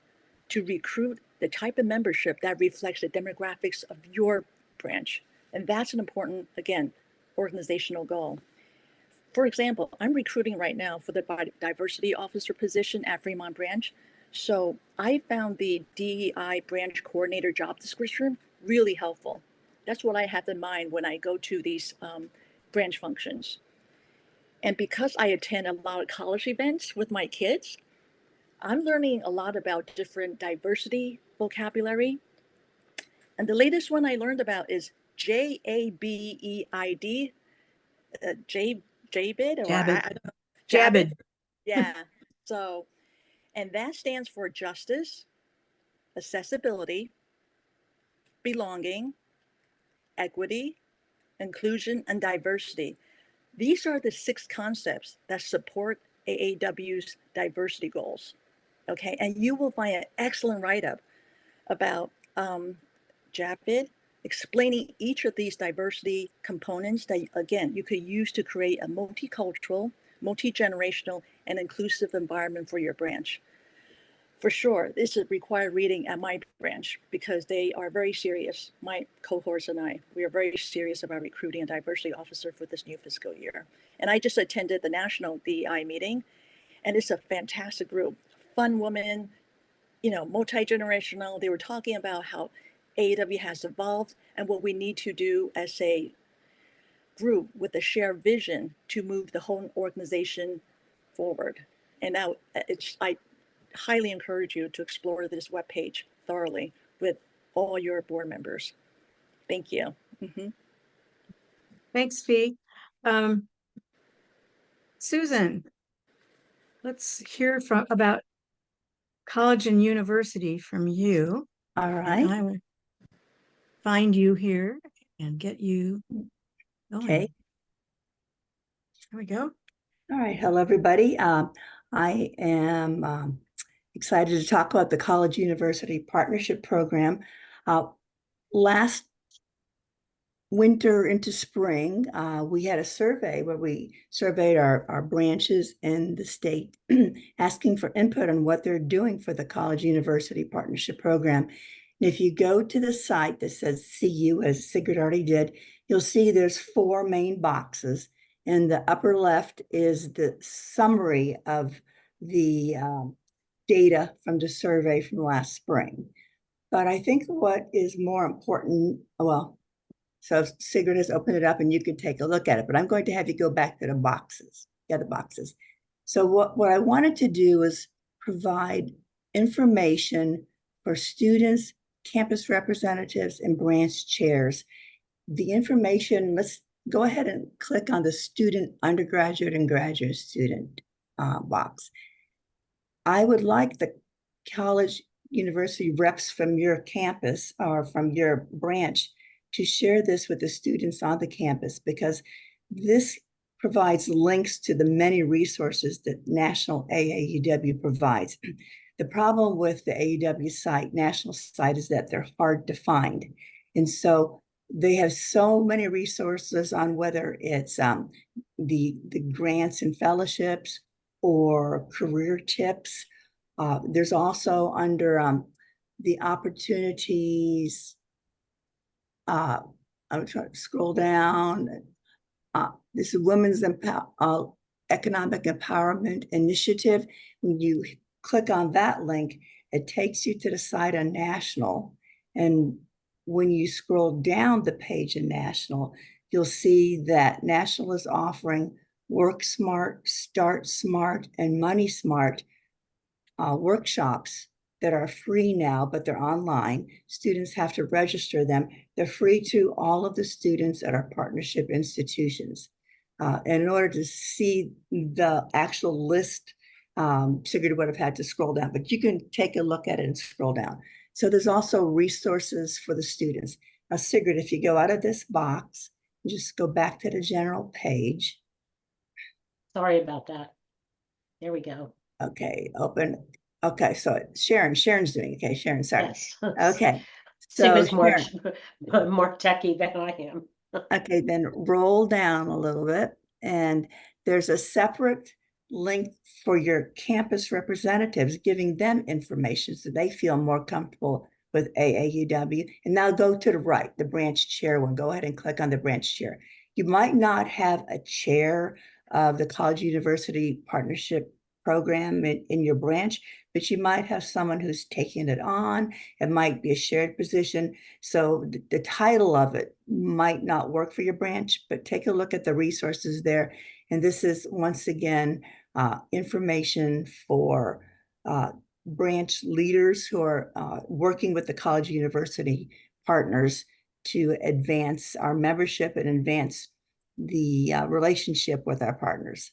to recruit the type of membership that reflects the demographics of your branch. And that's an important, again, organizational goal. For example, I'm recruiting right now for the diversity officer position at Fremont Branch. So I found the DEI branch coordinator job description really helpful. That's what I have in mind when I go to these branch functions. And because I attend a lot of college events with my kids, I'm learning a lot about different diversity vocabulary. And the latest one I learned about is JABEID, JBID, or Jabid. I don't know. Jabid. Yeah. So, and that stands for justice, accessibility, belonging, equity, inclusion, and diversity. These are the 6 concepts that support AAW's diversity goals. Okay. And you will find an excellent write-up about JABID, explaining each of these diversity components that, again, you could use to create a multicultural, multi-generational, and inclusive environment for your branch. For sure, this is required reading at my branch because they are very serious. My cohorts and I, we are very serious about recruiting a diversity officer for this new fiscal year. And I just attended the national DEI meeting, and it's a fantastic group. Fun women, multi-generational. They were talking about how AEW has evolved and what we need to do as a group with a shared vision to move the whole organization forward. And now I highly encourage you to explore this webpage thoroughly with all your board members. Thank you. Mm-hmm. Thanks, Fee. Susan, let's hear about college and university from you. All And right. I will find you here and get you going. Okay. There we go. All right. Hello, everybody. I am excited to talk about the College University Partnership Program. Last winter into spring, we had a survey where we surveyed our branches in the state, asking for input on what they're doing for the College University Partnership Program. And if you go to the site that says CU, as Sigrid already did, you'll see there's 4 main boxes. In the upper left is the summary of the data from the survey from last spring. But I think what is more important, so Sigrid has opened it up and you can take a look at it, but I'm going to have you go back to the boxes, the other boxes. So what I wanted to do is provide information for students, campus representatives, and branch chairs. The information, let's go ahead and click on the student, undergraduate, and graduate student box. I would like the college university reps from your campus or from your branch to share this with the students on the campus, because this provides links to the many resources that National AAUW provides. The problem with the AAUW site, national site, is that they're hard to find. And so They have so many resources on whether it's the grants and fellowships or career tips. There's also under the opportunities. I'm trying to scroll down. This is Women's Economic Empowerment Initiative. When you click on that link, it takes you to the site on National. And when you scroll down the page in National, you'll see that National is offering Work Smart, Start Smart, and Money Smart workshops that are free now, but they're online. Students have to register them. They're free to all of the students at our partnership institutions. And in order to see the actual list, Sigrid would have had to scroll down, but you can take a look at it and scroll down. So there's also resources for the students. Now, Sigrid, if you go out of this box, just go back to the general page. Sorry about that. There we go. Okay, open. Okay, so Sharon's doing it. Okay, Sharon, sorry. Yes. Okay, She so was more, Sharon, more techie than I am. okay, then roll down a little bit, and there's a separate link for your campus representatives, giving them information so they feel more comfortable with AAUW. And now go to the right, the branch chair one. Go ahead and click on the branch chair. You might not have a chair of the College University Partnership Program in your branch, but you might have someone who's taking it on. It might be a shared position. So the title of it might not work for your branch, but take a look at the resources there. And this is, once again, information for branch leaders who are working with the College University partners to advance our membership and advance the relationship with our partners.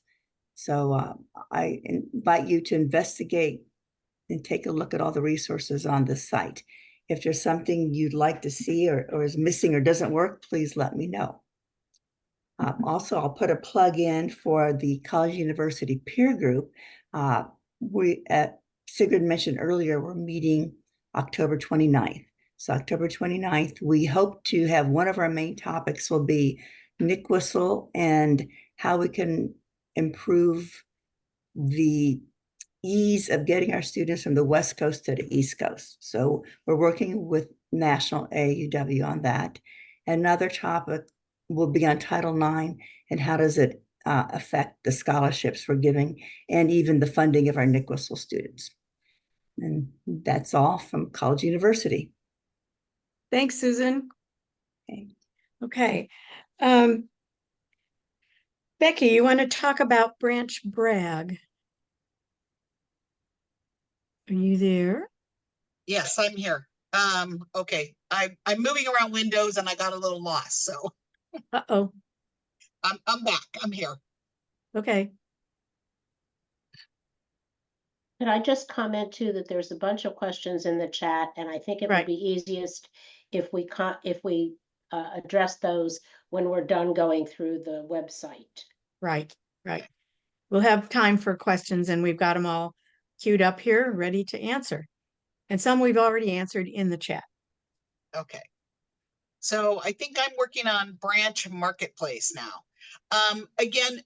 So I invite you to investigate and take a look at all the resources on the site. If there's something you'd like to see or is missing or doesn't work, please let me know. Also, I'll put a plug in for the College University peer group. Sigrid mentioned earlier, we're meeting October 29th. So October 29th, we hope to have one of our main topics will be NICWSL and how we can improve the ease of getting our students from the West Coast to the East Coast. So we're working with National AAUW on that. Another topic will be on Title IX and how does it affect the scholarships we're giving and even the funding of our NICWSL students. And that's all from College University. Thanks, Susan. Okay. Okay. Becky, you want to talk about Branch Bragg? Are you there? Yes, I'm here. Okay, I'm moving around windows and I got a little lost, so Uh-oh. I'm back. I'm here. Okay. Could I just comment too that there's a bunch of questions in the chat, and I think it Right. would be easiest if we address those when we're done going through the website. Right. We'll have time for questions and we've got them all queued up here, ready to answer. And some we've already answered in the chat. Okay. So I think I'm working on Branch Marketplace now. Again,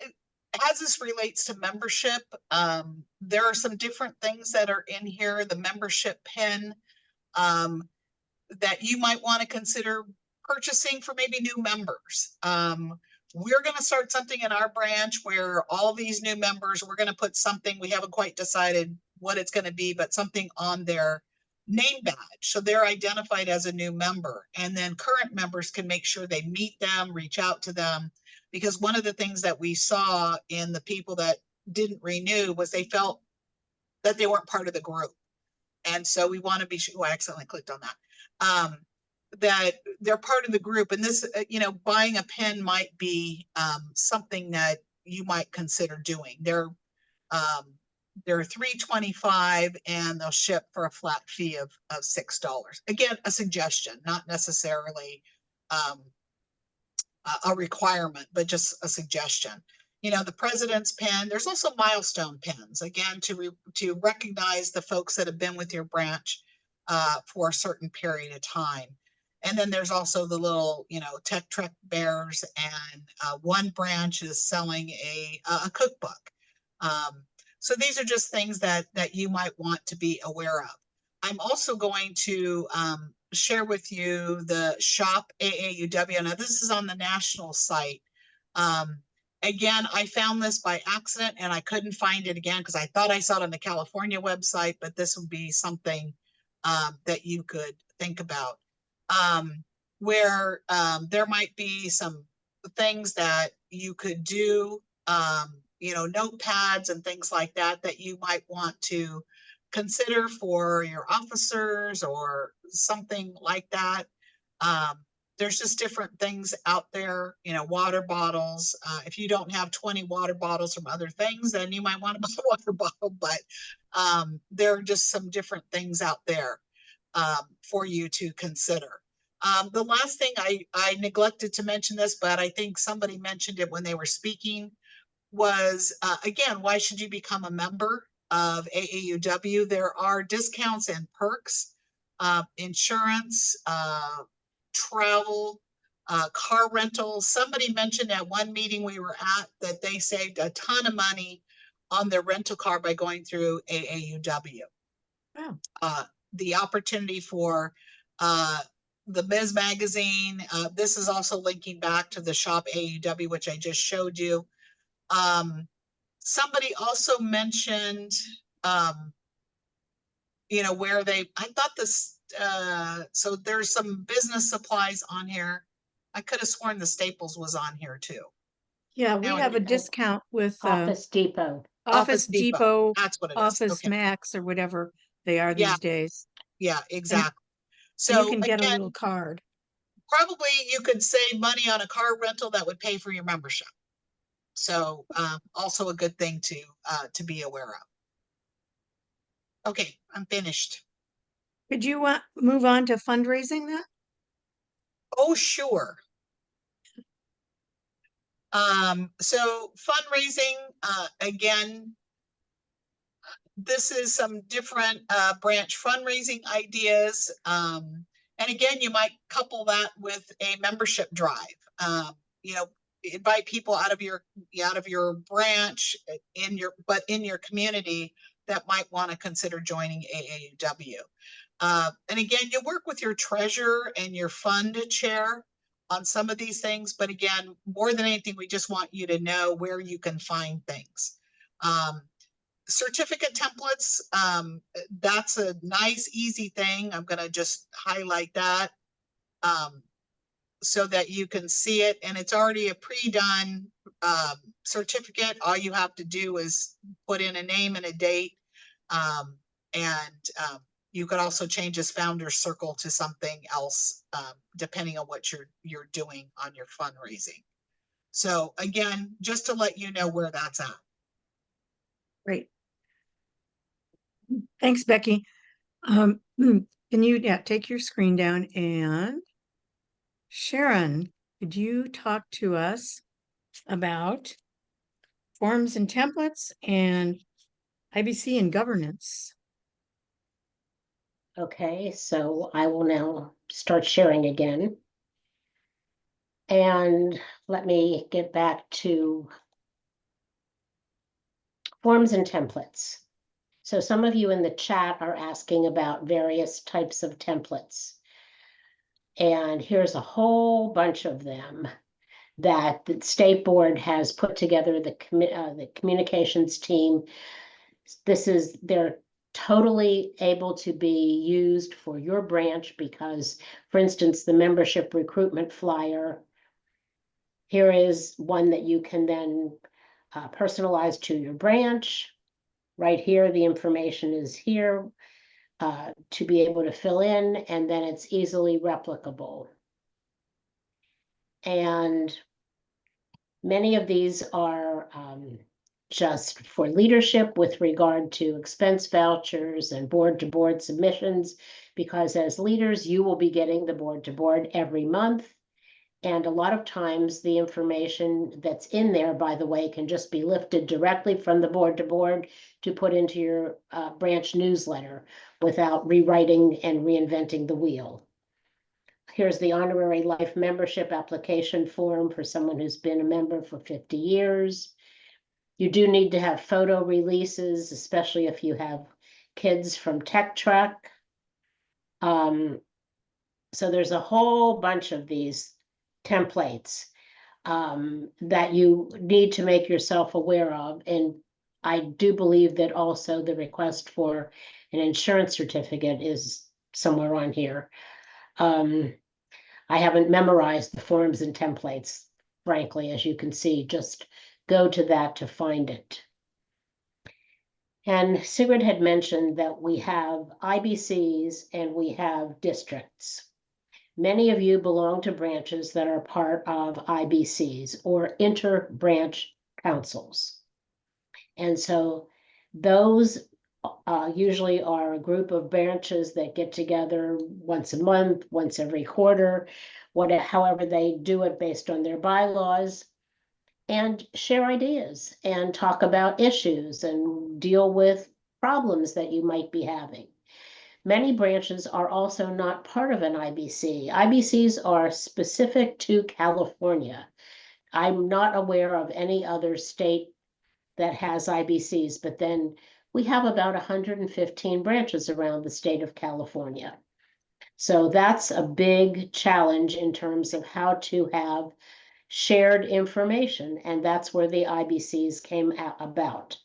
as this relates to membership, there are some different things that are in here. The membership pin that you might want to consider purchasing for maybe new members. We're going to start something in our branch where all these new members, we're going to put something, we haven't quite decided what it's going to be, but something on their name badge. So they're identified as a new member. And then current members can make sure they meet them, reach out to them. Because one of the things that we saw in the people that didn't renew was they felt that they weren't part of the group. And so we want to be sure, oh, I accidentally clicked on that. That they're part of the group, and this, buying a pin might be something that you might consider doing. They're $3.25 and they'll ship for a flat fee of $6. Again, a suggestion, not necessarily a requirement, but just a suggestion. The president's pin. There's also milestone pins, again, to recognize the folks that have been with your branch for a certain period of time. And then there's also the little, Tech Trek bears, and one branch is selling a cookbook. So these are just things that you might want to be aware of. I'm also going to share with you the Shop AAUW. Now this is on the national site. Again, I found this by accident and I couldn't find it again because I thought I saw it on the California website, but this would be something that you could think about. Where there might be some things that you could do, notepads and things like that you might want to consider for your officers or something like that. There's just different things out there, water bottles. If you don't have 20 water bottles from other things, then you might want to buy a water bottle, but there are just some different things out there for you to consider. The last thing I neglected to mention this, but I think somebody mentioned it when they were speaking, was, again, why should you become a member of AAUW? There are discounts and perks, insurance, travel, car rental. Somebody mentioned at one meeting we were at that they saved a ton of money on their rental car by going through AAUW. Wow. The opportunity for the Ms. Magazine. This is also linking back to the Shop AAUW, which I just showed you. Somebody also mentioned, where I thought this, so there's some business supplies on here. I could have sworn the Staples was on here too. Yeah, we Now I have a think- discount with Office Depot. Office Depot, That's what it is. Office Okay. Max, or whatever they are Yeah. these days. Yeah, exactly. And you So can get a again, little card. probably you could save money on a car rental that would pay for your membership. So also a good thing to be aware of. Okay, I'm finished. Could you move on to fundraising then? Oh, sure. So fundraising, again, this is some different branch fundraising ideas. And again, you might couple that with a membership drive. Invite people out of your branch in your community that might want to consider joining AAUW. And again, you work with your treasurer and your fund chair on some of these things, but again, more than anything, we just want you to know where you can find things. Certificate templates, that's a nice, easy thing. I'm going to just highlight that so that you can see it. And it's already a pre-done certificate. All you have to do is put in a name and a date. You could also change this Founder's Circle to something else, depending on what you're doing on your fundraising. So again, just to let you know where that's at. Great. Thanks, Becky. Can you take your screen down, and Sharon, could you talk to us about forms and templates and IBC and governance? Okay, so I will now start sharing again. And let me get back to forms and templates. So some of you in the chat are asking about various types of templates. And here's a whole bunch of them that the state board has put together, the communications team. They're totally able to be used for your branch because, for instance, the membership recruitment flyer, here is one that you can then personalize to your branch. Right here, the information is here to be able to fill in, and then it's easily replicable. And many of these are just for leadership with regard to expense vouchers and board-to-board submissions, because as leaders, you will be getting the board-to-board every month. And a lot of times the information that's in there, by the way, can just be lifted directly from the board-to-board to put into your branch newsletter without rewriting and reinventing the wheel. Here's the honorary life membership application form for someone who's been a member for 50 years. You do need to have photo releases, especially if you have kids from Tech Truck. So there's a whole bunch of these templates that you need to make yourself aware of. And I do believe that also the request for an insurance certificate is somewhere on here. I haven't memorized the forms and templates, frankly, as you can see, just go to that to find it. And Sigrid had mentioned that we have IBCs and we have districts. Many of you belong to branches that are part of IBCs or inter-branch councils. And so those usually are a group of branches that get together once a month, once every quarter, however they do it based on their bylaws, and share ideas and talk about issues and deal with problems that you might be having. Many branches are also not part of an IBC. IBCs are specific to California. I'm not aware of any other state that has IBCs, but then we have about 115 branches around the state of California. So that's a big challenge in terms of how to have shared information, and that's where the IBCs came about.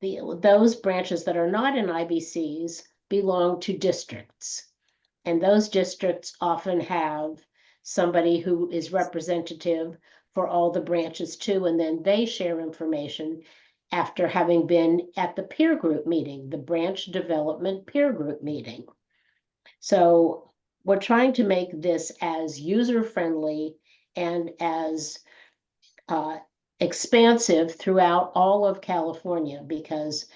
Those branches that are not in IBCs belong to districts, and those districts often have somebody who is representative for all the branches too, and then they share information after having been at the peer group meeting, the branch development peer group meeting. So we're trying to make this as user-friendly and as expansive throughout all of California, because,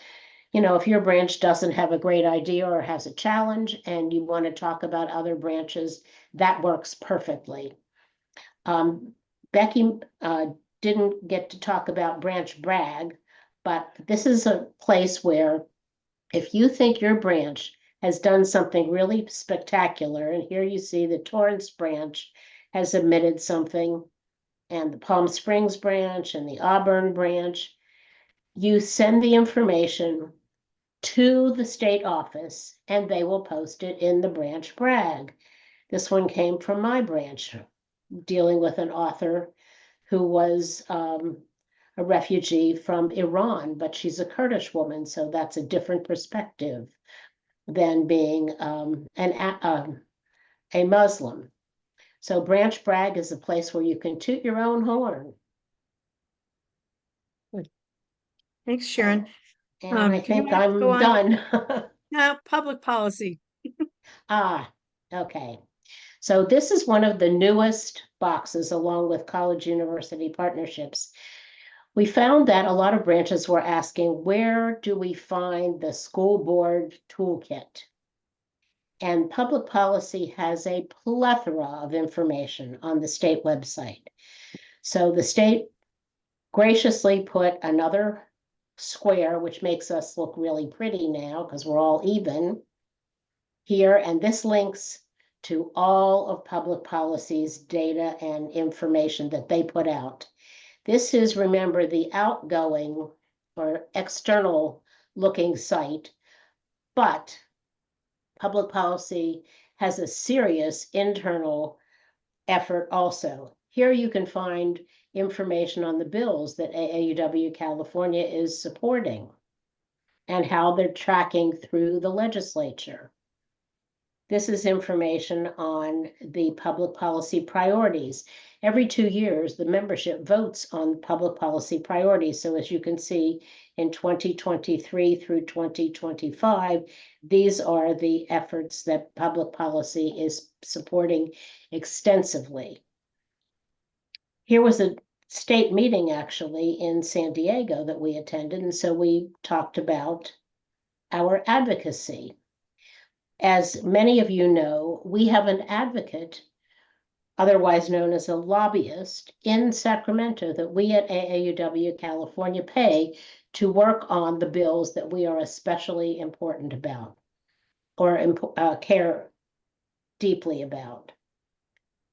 you know, if your branch doesn't have a great idea or has a challenge and you want to talk about other branches, that works perfectly. Becky didn't get to talk about Branch Bragg, but this is a place where if you think your branch has done something really spectacular, and here you see the Torrance branch has submitted something, and the Palm Springs branch and the Auburn branch, you send the information to the state office and they will post it in the Branch Bragg. This one came from my branch, dealing with an author who was a refugee from Iran, but she's a Kurdish woman, so that's a different perspective than being a Muslim. So Branch Bragg is a place where you can toot your own horn. Thanks, Sharon. And I do you think want to go I'm on? done. Now, public policy. Okay. So this is one of the newest boxes along with college-university partnerships. We found that a lot of branches were asking, where do we find the school board toolkit? And public policy has a plethora of information on the state website. So the state graciously put another square, which makes us look really pretty now because we're all even here. And this links to all of public policy's data and information that they put out. This is, remember, the outgoing or external looking site, but public policy has a serious internal effort also. Here you can find information on the bills that AAUW California is supporting and how they're tracking through the legislature. This is information on the public policy priorities. Every 2 years, the membership votes on public policy priorities. So as you can see, in 2023 through 2025, these are the efforts that public policy is supporting extensively. Here was a state meeting actually in San Diego that we attended, and so we talked about our advocacy. As many of you know, we have an advocate, otherwise known as a lobbyist, in Sacramento that we at AAUW California pay to work on the bills that we are especially important about or care deeply about.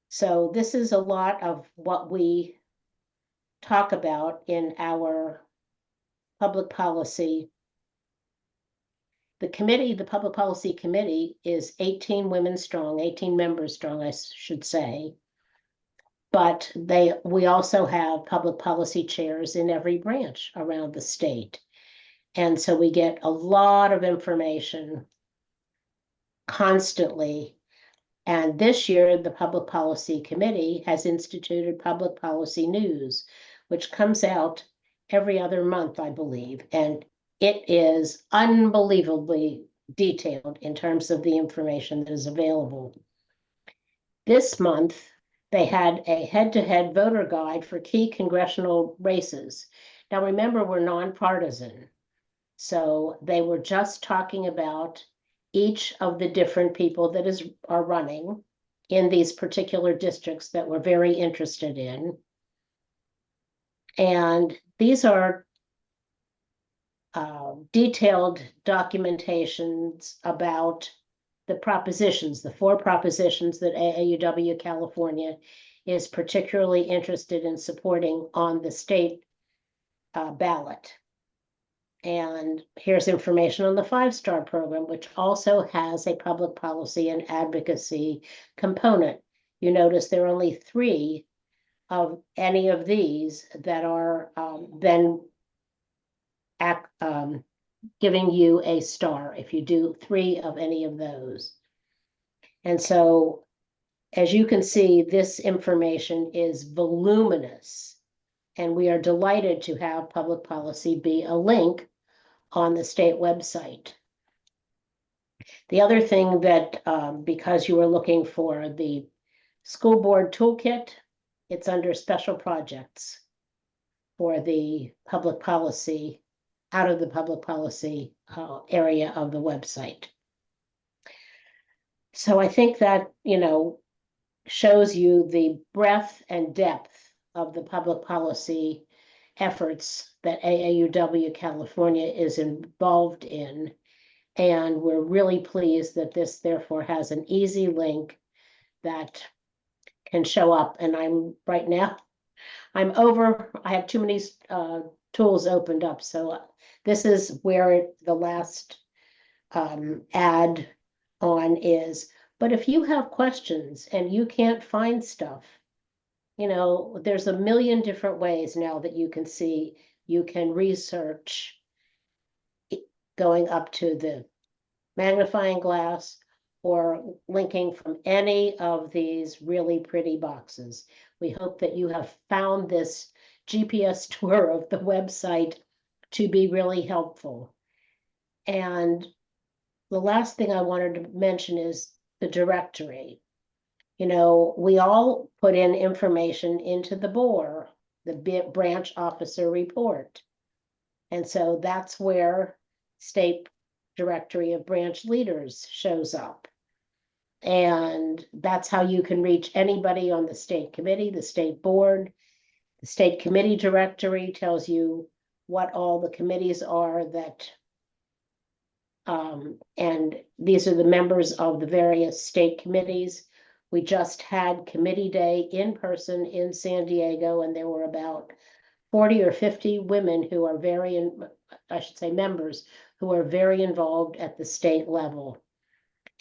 So this is a lot of what we talk about in our public policy. The committee, the Public Policy Committee, is 18 women strong, 18 members strong, I should say. But we also have public policy chairs in every branch around the state. And so we get a lot of information constantly. And this year, the Public Policy Committee has instituted Public Policy News, which comes out every other month, I believe. And it is unbelievably detailed in terms of the information that is available. This month, they had a head-to-head voter guide for key congressional races. Now, remember, we're nonpartisan. So they were just talking about each of the different people that are running in these particular districts that we're very interested in. And these are detailed documentations about the propositions, the 4 propositions that AAUW California is particularly interested in supporting on the state ballot. And here's information on the 5-star program, which also has a public policy and advocacy component. You notice there are only 3 of any of these that are then giving you a star if you do 3 of any of those. And so, as you can see, this information is voluminous. And we are delighted to have public policy be a link on the state website. The other thing that, because you were looking for the school board toolkit, it's under special projects for the public policy, out of the public policy area of the website. So I think that, shows you the breadth and depth of the public policy efforts that AAUW California is involved in. And we're really pleased that this therefore has an easy link that can show up. And I have too many tools opened up. So this is where the last add on is. But if you have questions and you can't find stuff, there's a million different ways now that you can see. You can research going up to the magnifying glass or linking from any of these really pretty boxes. We hope that you have found this GPS tour of the website to be really helpful. And the last thing I wanted to mention is the directory. We all put in information into the BOR, the branch officer report. And so that's where state directory of branch leaders shows up. And that's how you can reach anybody on the state committee, the state board. The state committee directory tells you what all the committees are that, and these are the members of the various state committees. We just had committee day in person in San Diego, and there were about 40 or 50 women who are members who are very involved at the state level.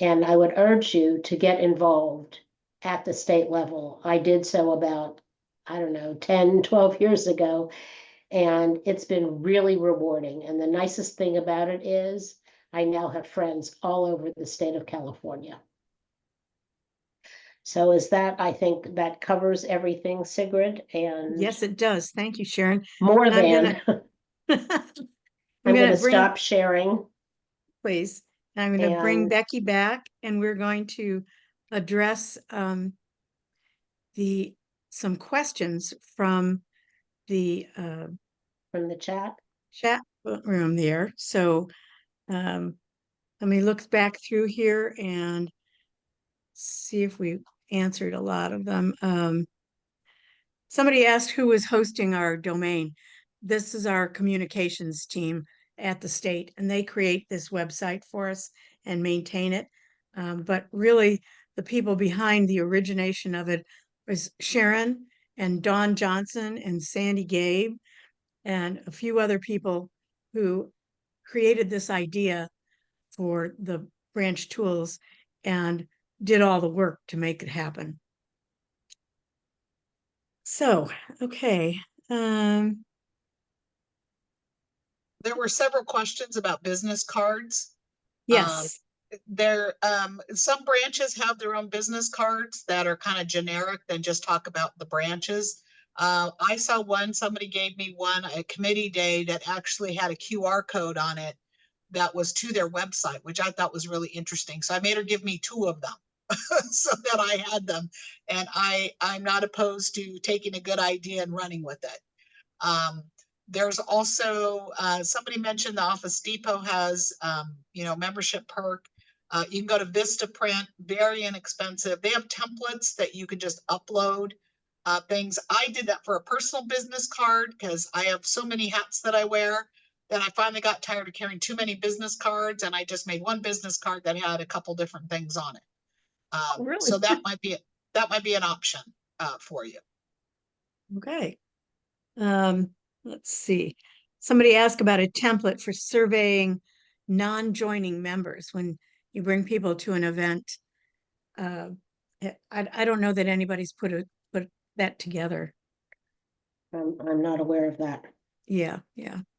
And I would urge you to get involved at the state level. I did so about, 10, 12 years ago, and it's been really rewarding. And the nicest thing about it is I now have friends all over the state of California. So I think that covers everything, Sigrid, and Yes, it does. Thank you, Sharon. more And than. I'm going to bring- stop sharing. Please. I'm going to bring And- Becky back, and we're going to address some questions from the From the chat. chat room there. So let me look back through here and see if we answered a lot of them. Somebody asked who was hosting our domain. This is our communications team at the state, and they create this website for us and maintain it. But really, the people behind the origination of it was Sharon and Dawn Johnson and Sandy Gabe and a few other people who created this idea for the branch tools and did all the work to make it happen. So, okay. There were several questions about business cards. Yes, Some branches have their own business cards that are kind of generic than just talk about the branches. I saw one, somebody gave me one, a committee day that actually had a QR code on it that was to their website, which I thought was really interesting. So I made her give me 2 of them so that I had them. And I'm not opposed to taking a good idea and running with it. There's also, somebody mentioned the Office Depot has, membership perk. You can go to Vistaprint, very inexpensive. They have templates that you can just upload things. I did that for a personal business card because I have so many hats that I wear that I finally got tired of carrying too many business cards, and I just made one business card that had a couple different things on it. really? So that might be an option for you. Okay. Let's see. Somebody asked about a template for surveying non-joining members when you bring people to an event. I don't know that anybody's put that together. I'm not aware of that. Yeah,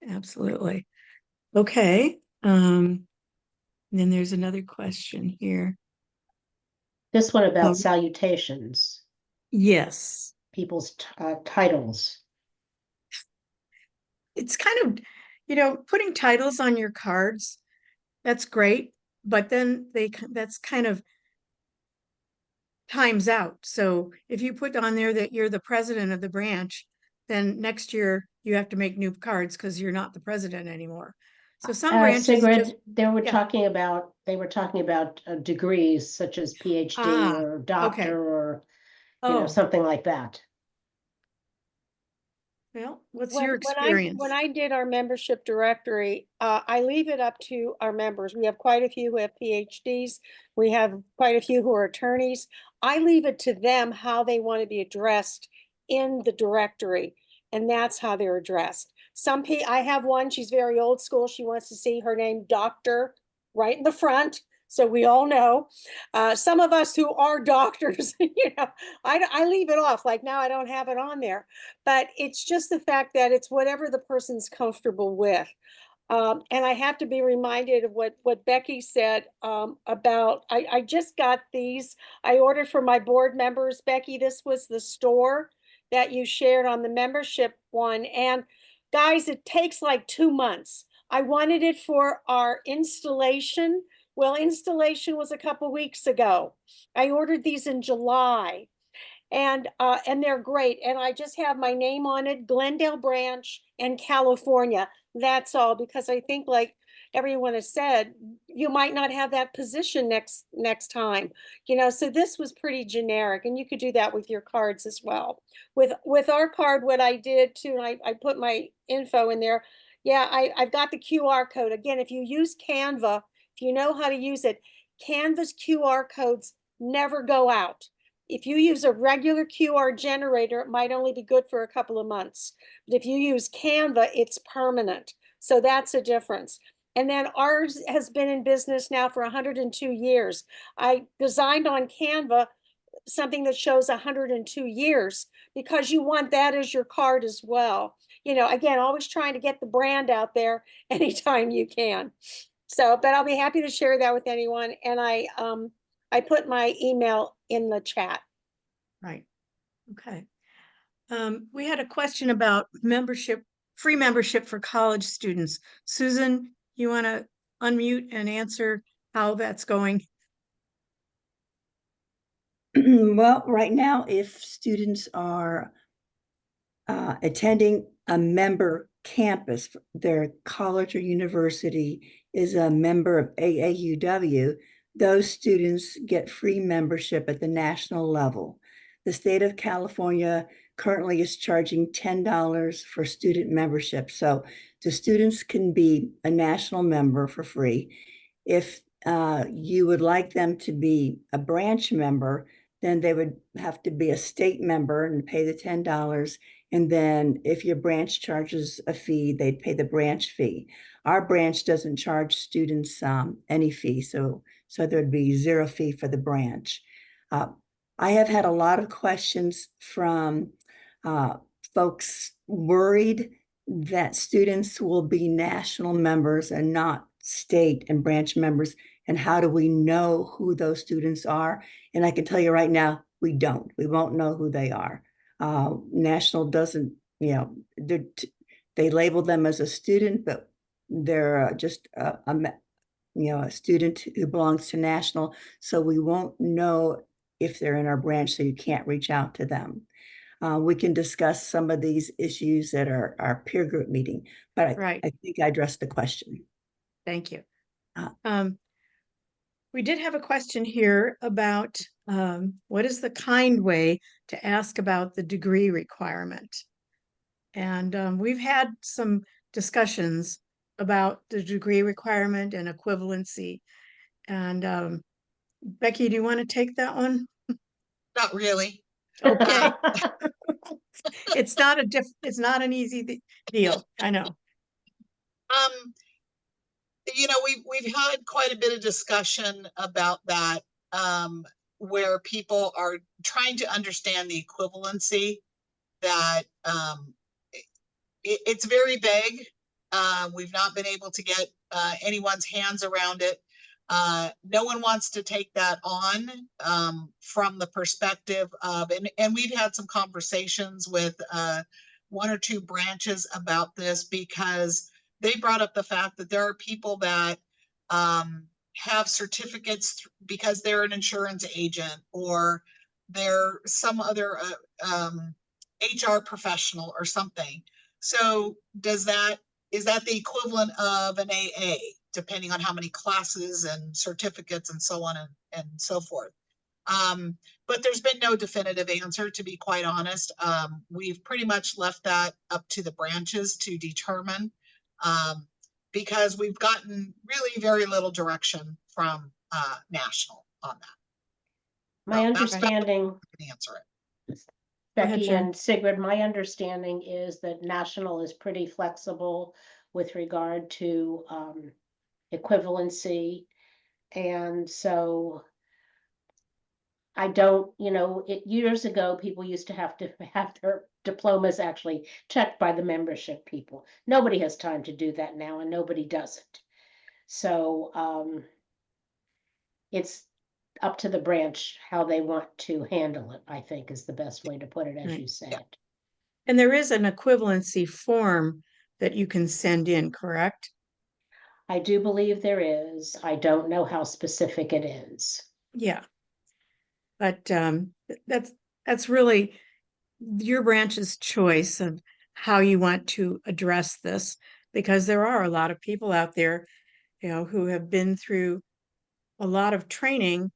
absolutely. Okay. Then there's another question here. This one about Oh. salutations, Yes. people's titles. It's kind of, putting titles on your cards, that's great, but then that's kind of times out. So if you put on there that you're the president of the branch, then next year you have to make new cards because you're not the president anymore. So some branches Sigrid, just, they were yeah. talking about degrees such as PhD or doctor or something like that. Well, what's When- your experience? When I did our membership directory, I leave it up to our members. We have quite a few who have PhDs. We have quite a few who are attorneys. I leave it to them how they want to be addressed in the directory, and that's how they're addressed. I have one, she's very old school. She wants to see her name Doctor right in the front, so we all know. Some of us who are doctors, I leave it off. Like now I don't have it on there. But it's just the fact that it's whatever the person's comfortable with. And I have to be reminded of what Becky said about, I just got these. I ordered for my board members. Becky, this was the store that you shared on the membership one. And guys, it takes like 2 months. I wanted it for our installation. Well, installation was a couple weeks ago. I ordered these in July. And they're great. And I just have my name on it, Glendale Branch and California. That's all, because I think, like everyone has said, you might not have that position next time. So this was pretty generic, and you could do that with your cards as well. With our card, what I did too, and I put my info in there. Yeah, I've got the QR code. Again, if you use Canva, if you know how to use it, Canva's QR codes never go out. If you use a regular QR generator, it might only be good for a couple of months. But if you use Canva, it's permanent. So that's a difference. And then ours has been in business now for 102 years. I designed on Canva something that shows 102 years because you want that as your card as well. Again, always trying to get the brand out there anytime you can. So, but I'll be happy to share that with anyone. And I put my email in the chat. Right. Okay. We had a question about free membership for college students. Susan, you want to unmute and answer how that's going? Well, right now, if students are attending a member campus, their college or university is a member of AAUW, those students get free membership at the national level. The state of California currently is charging $10 for student membership. So the students can be a national member for free. If you would like them to be a branch member, then they would have to be a state member and pay the $10. And then if your branch charges a fee, they'd pay the branch fee. Our branch doesn't charge students any fee, so there'd be zero fee for the branch. I have had a lot of questions from folks worried that students will be national members and not state and branch members. And how do we know who those students are? And I can tell you right now, we don't. We won't know who they are. National doesn't, they label them as a student, but they're just a student who belongs to national. So we won't know if they're in our branch, so you can't reach out to them. We can discuss some of these issues at our peer group meeting, but Right. I think I addressed the question. Thank you. Uh, We did have a question here about what is the kind way to ask about the degree requirement? And we've had some discussions about the degree requirement and equivalency. And Becky, do you want to take that one? Not really. Okay. It's not an easy deal. I know. We've had quite a bit of discussion about that, where people are trying to understand the equivalency that it's very vague. We've not been able to get anyone's hands around it. No one wants to take that on from the perspective of, and we've had some conversations with one or two branches about this, because they brought up the fact that there are people that have certificates because they're an insurance agent, or they're some other HR professional or something. So is that the equivalent of an AA, depending on how many classes and certificates and so on and so forth? But there's been no definitive answer, to be quite honest. We've pretty much left that up to the branches to determine, because we've gotten really very little direction from National on that. My So that's understanding, how I can answer it. ahead, Becky Sharon. and Sigrid, my understanding is that National is pretty flexible with regard to equivalency. And so I don't, years ago, people used to have their diplomas actually checked by the membership people. Nobody has time to do that now, and nobody does it. So it's up to the branch how they want to handle it, I think is the best way to put it, as Right. you said. And there is an equivalency form that you can send in, correct? I do believe there is. I don't know how specific it is. Yeah. But that's really your branch's choice of how you want to address this, because there are a lot of people out there, who have been through a lot of training,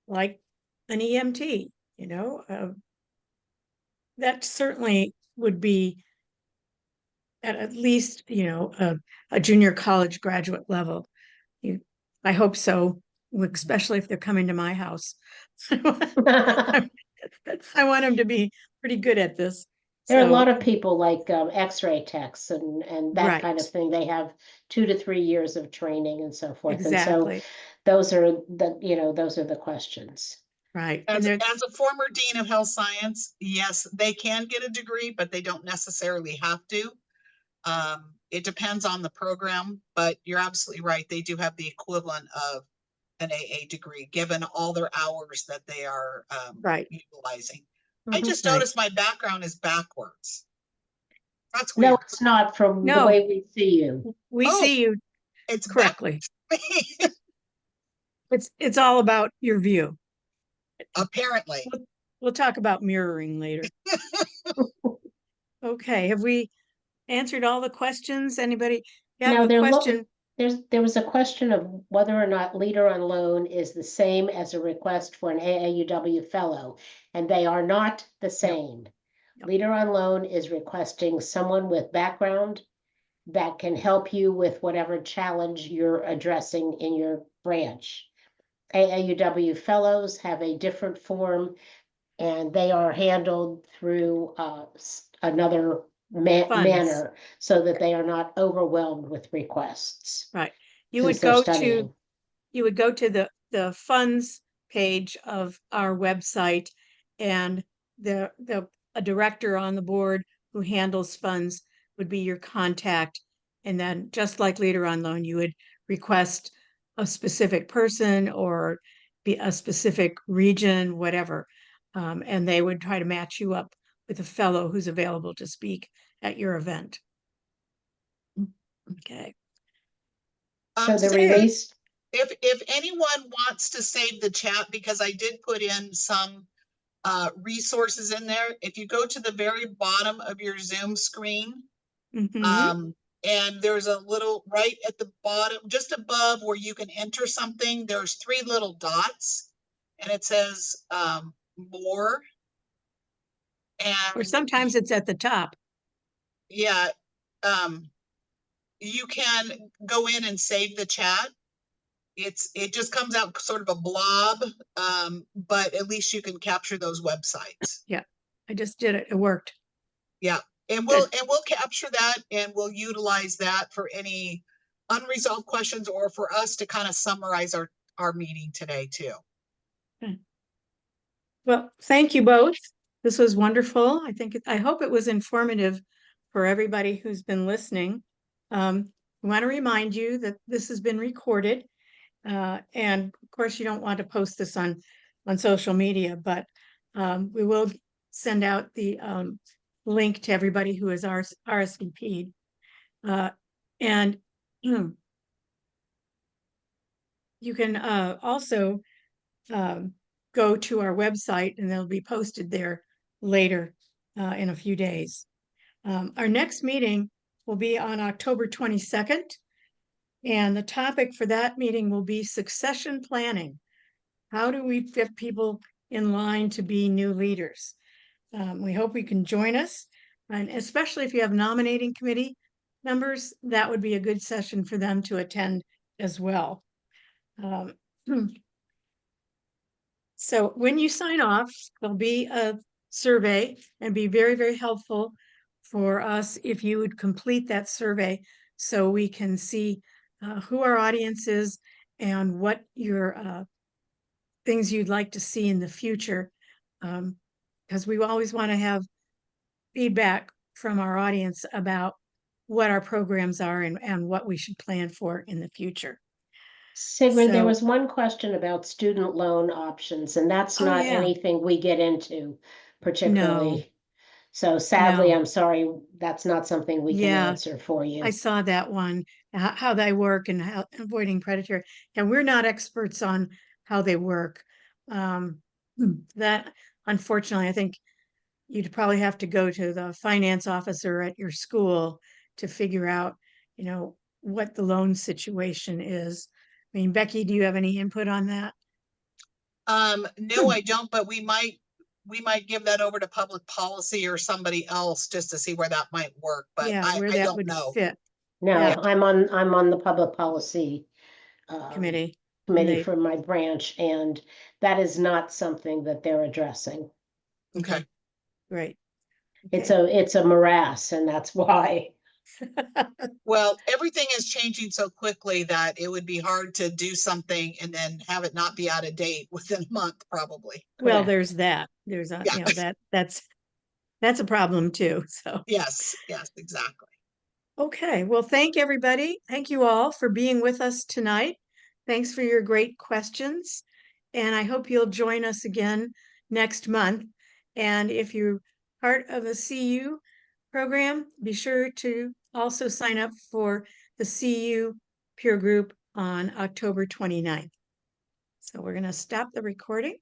like an EMT, that certainly would be at least, a junior college graduate level. I hope so, especially if they're coming to my house. I want them to be pretty good at this. There are a So, lot of people like X-ray techs and that kind of Right. thing. They have 2 to 3 years of training and so forth. And so exactly, those are the questions. right. As, And there's, as a former dean of health science, yes, they can get a degree, but they don't necessarily have to. It depends on the program, but you're absolutely right. They do have the equivalent of an AA degree, given all their hours that they are right. utilizing. I Mhm. just Right. noticed my background is backwards. That's No, weird. it's not from the No. way we see you. We Oh, see you It's correctly. back. It's all about your view. Apparently. We'll talk about mirroring later. Okay, have we answered all the questions? Anybody have Now a question? there was a question of whether or not Leader on Loan is the same as a request for an AAUW fellow, and they are not the same. No. Leader on Loan is requesting someone with background that can help you with whatever challenge you're addressing in your branch. AAUW fellows have a different form, and they are handled through another Funds. manner, so that they are not overwhelmed with requests. Right. You since would they're go studying. to, you would go to the funds page of our website, and a director on the board who handles funds would be your contact. And then, just like Leader on Loan, you would request a specific person or be a specific region, whatever. And they would try to match you up with a fellow who's available to speak at your event. Okay. So the So release, if anyone wants to save the chat, because I did put in some resources in there, if you go to the very bottom of your Zoom screen, Mhm. and there's a little right at the bottom, just above where you can enter something, there's 3 little dots, and it says more. Or And sometimes it's at the top. yeah, you can go in and save the chat. It just comes out sort of a blob, but at least you can capture those websites. I just did it. It worked. Yeah, and we'll capture that, and we'll utilize that for any unresolved questions, or for us to kind of summarize our meeting today too. Well, thank you both. This was wonderful. I hope it was informative for everybody who's been listening. I want to remind you that this has been recorded. And of course, you don't want to post this on social media, but we will send out the link to everybody who is RSVP'd. And you can also go to our website, and they'll be posted there later in a few days. Our next meeting will be on October 22nd. And the topic for that meeting will be succession planning. How do we fit people in line to be new leaders? We hope you can join us, and especially if you have nominating committee members, that would be a good session for them to attend as well. So when you sign off, there'll be a survey, and be very, very helpful for us if you would complete that survey, so we can see who our audience is and what your things you'd like to see in the future. Because we always want to have feedback from our audience about what our programs are and what we should plan for in the future. Sigrid, there So- was one question about student loan options, and that's Oh, not yeah. anything we get into particularly. So sadly, No. I'm sorry, that's not something we can Yeah. answer for you. I saw that one, how they work and how avoiding predatory. And we're not experts on how they work. That, unfortunately, I think you'd probably have to go to the finance officer at your school to figure out, what the loan situation is. I mean, Becky, do you have any input on that? No, I don't, but we might give that over to public policy or somebody else just to see where that might work, but Yeah, where I that don't would know. fit, No, yeah. I'm on the public policy committee. committee They- for my branch, and that is not something that they're addressing. Okay. Great. It's Okay. a morass, and that's why. Well, everything is changing so quickly that it would be hard to do something and then have it not be out of date within a month, probably. Well, Correct. there's that. There's a, Yeah. that's a problem too. So, Yes, exactly. okay. Well, thank everybody. Thank you all for being with us tonight. Thanks for your great questions. And I hope you'll join us again next month. And if you're part of a CU program, be sure to also sign up for the CU peer group on October 29th. So we're going to stop the recording.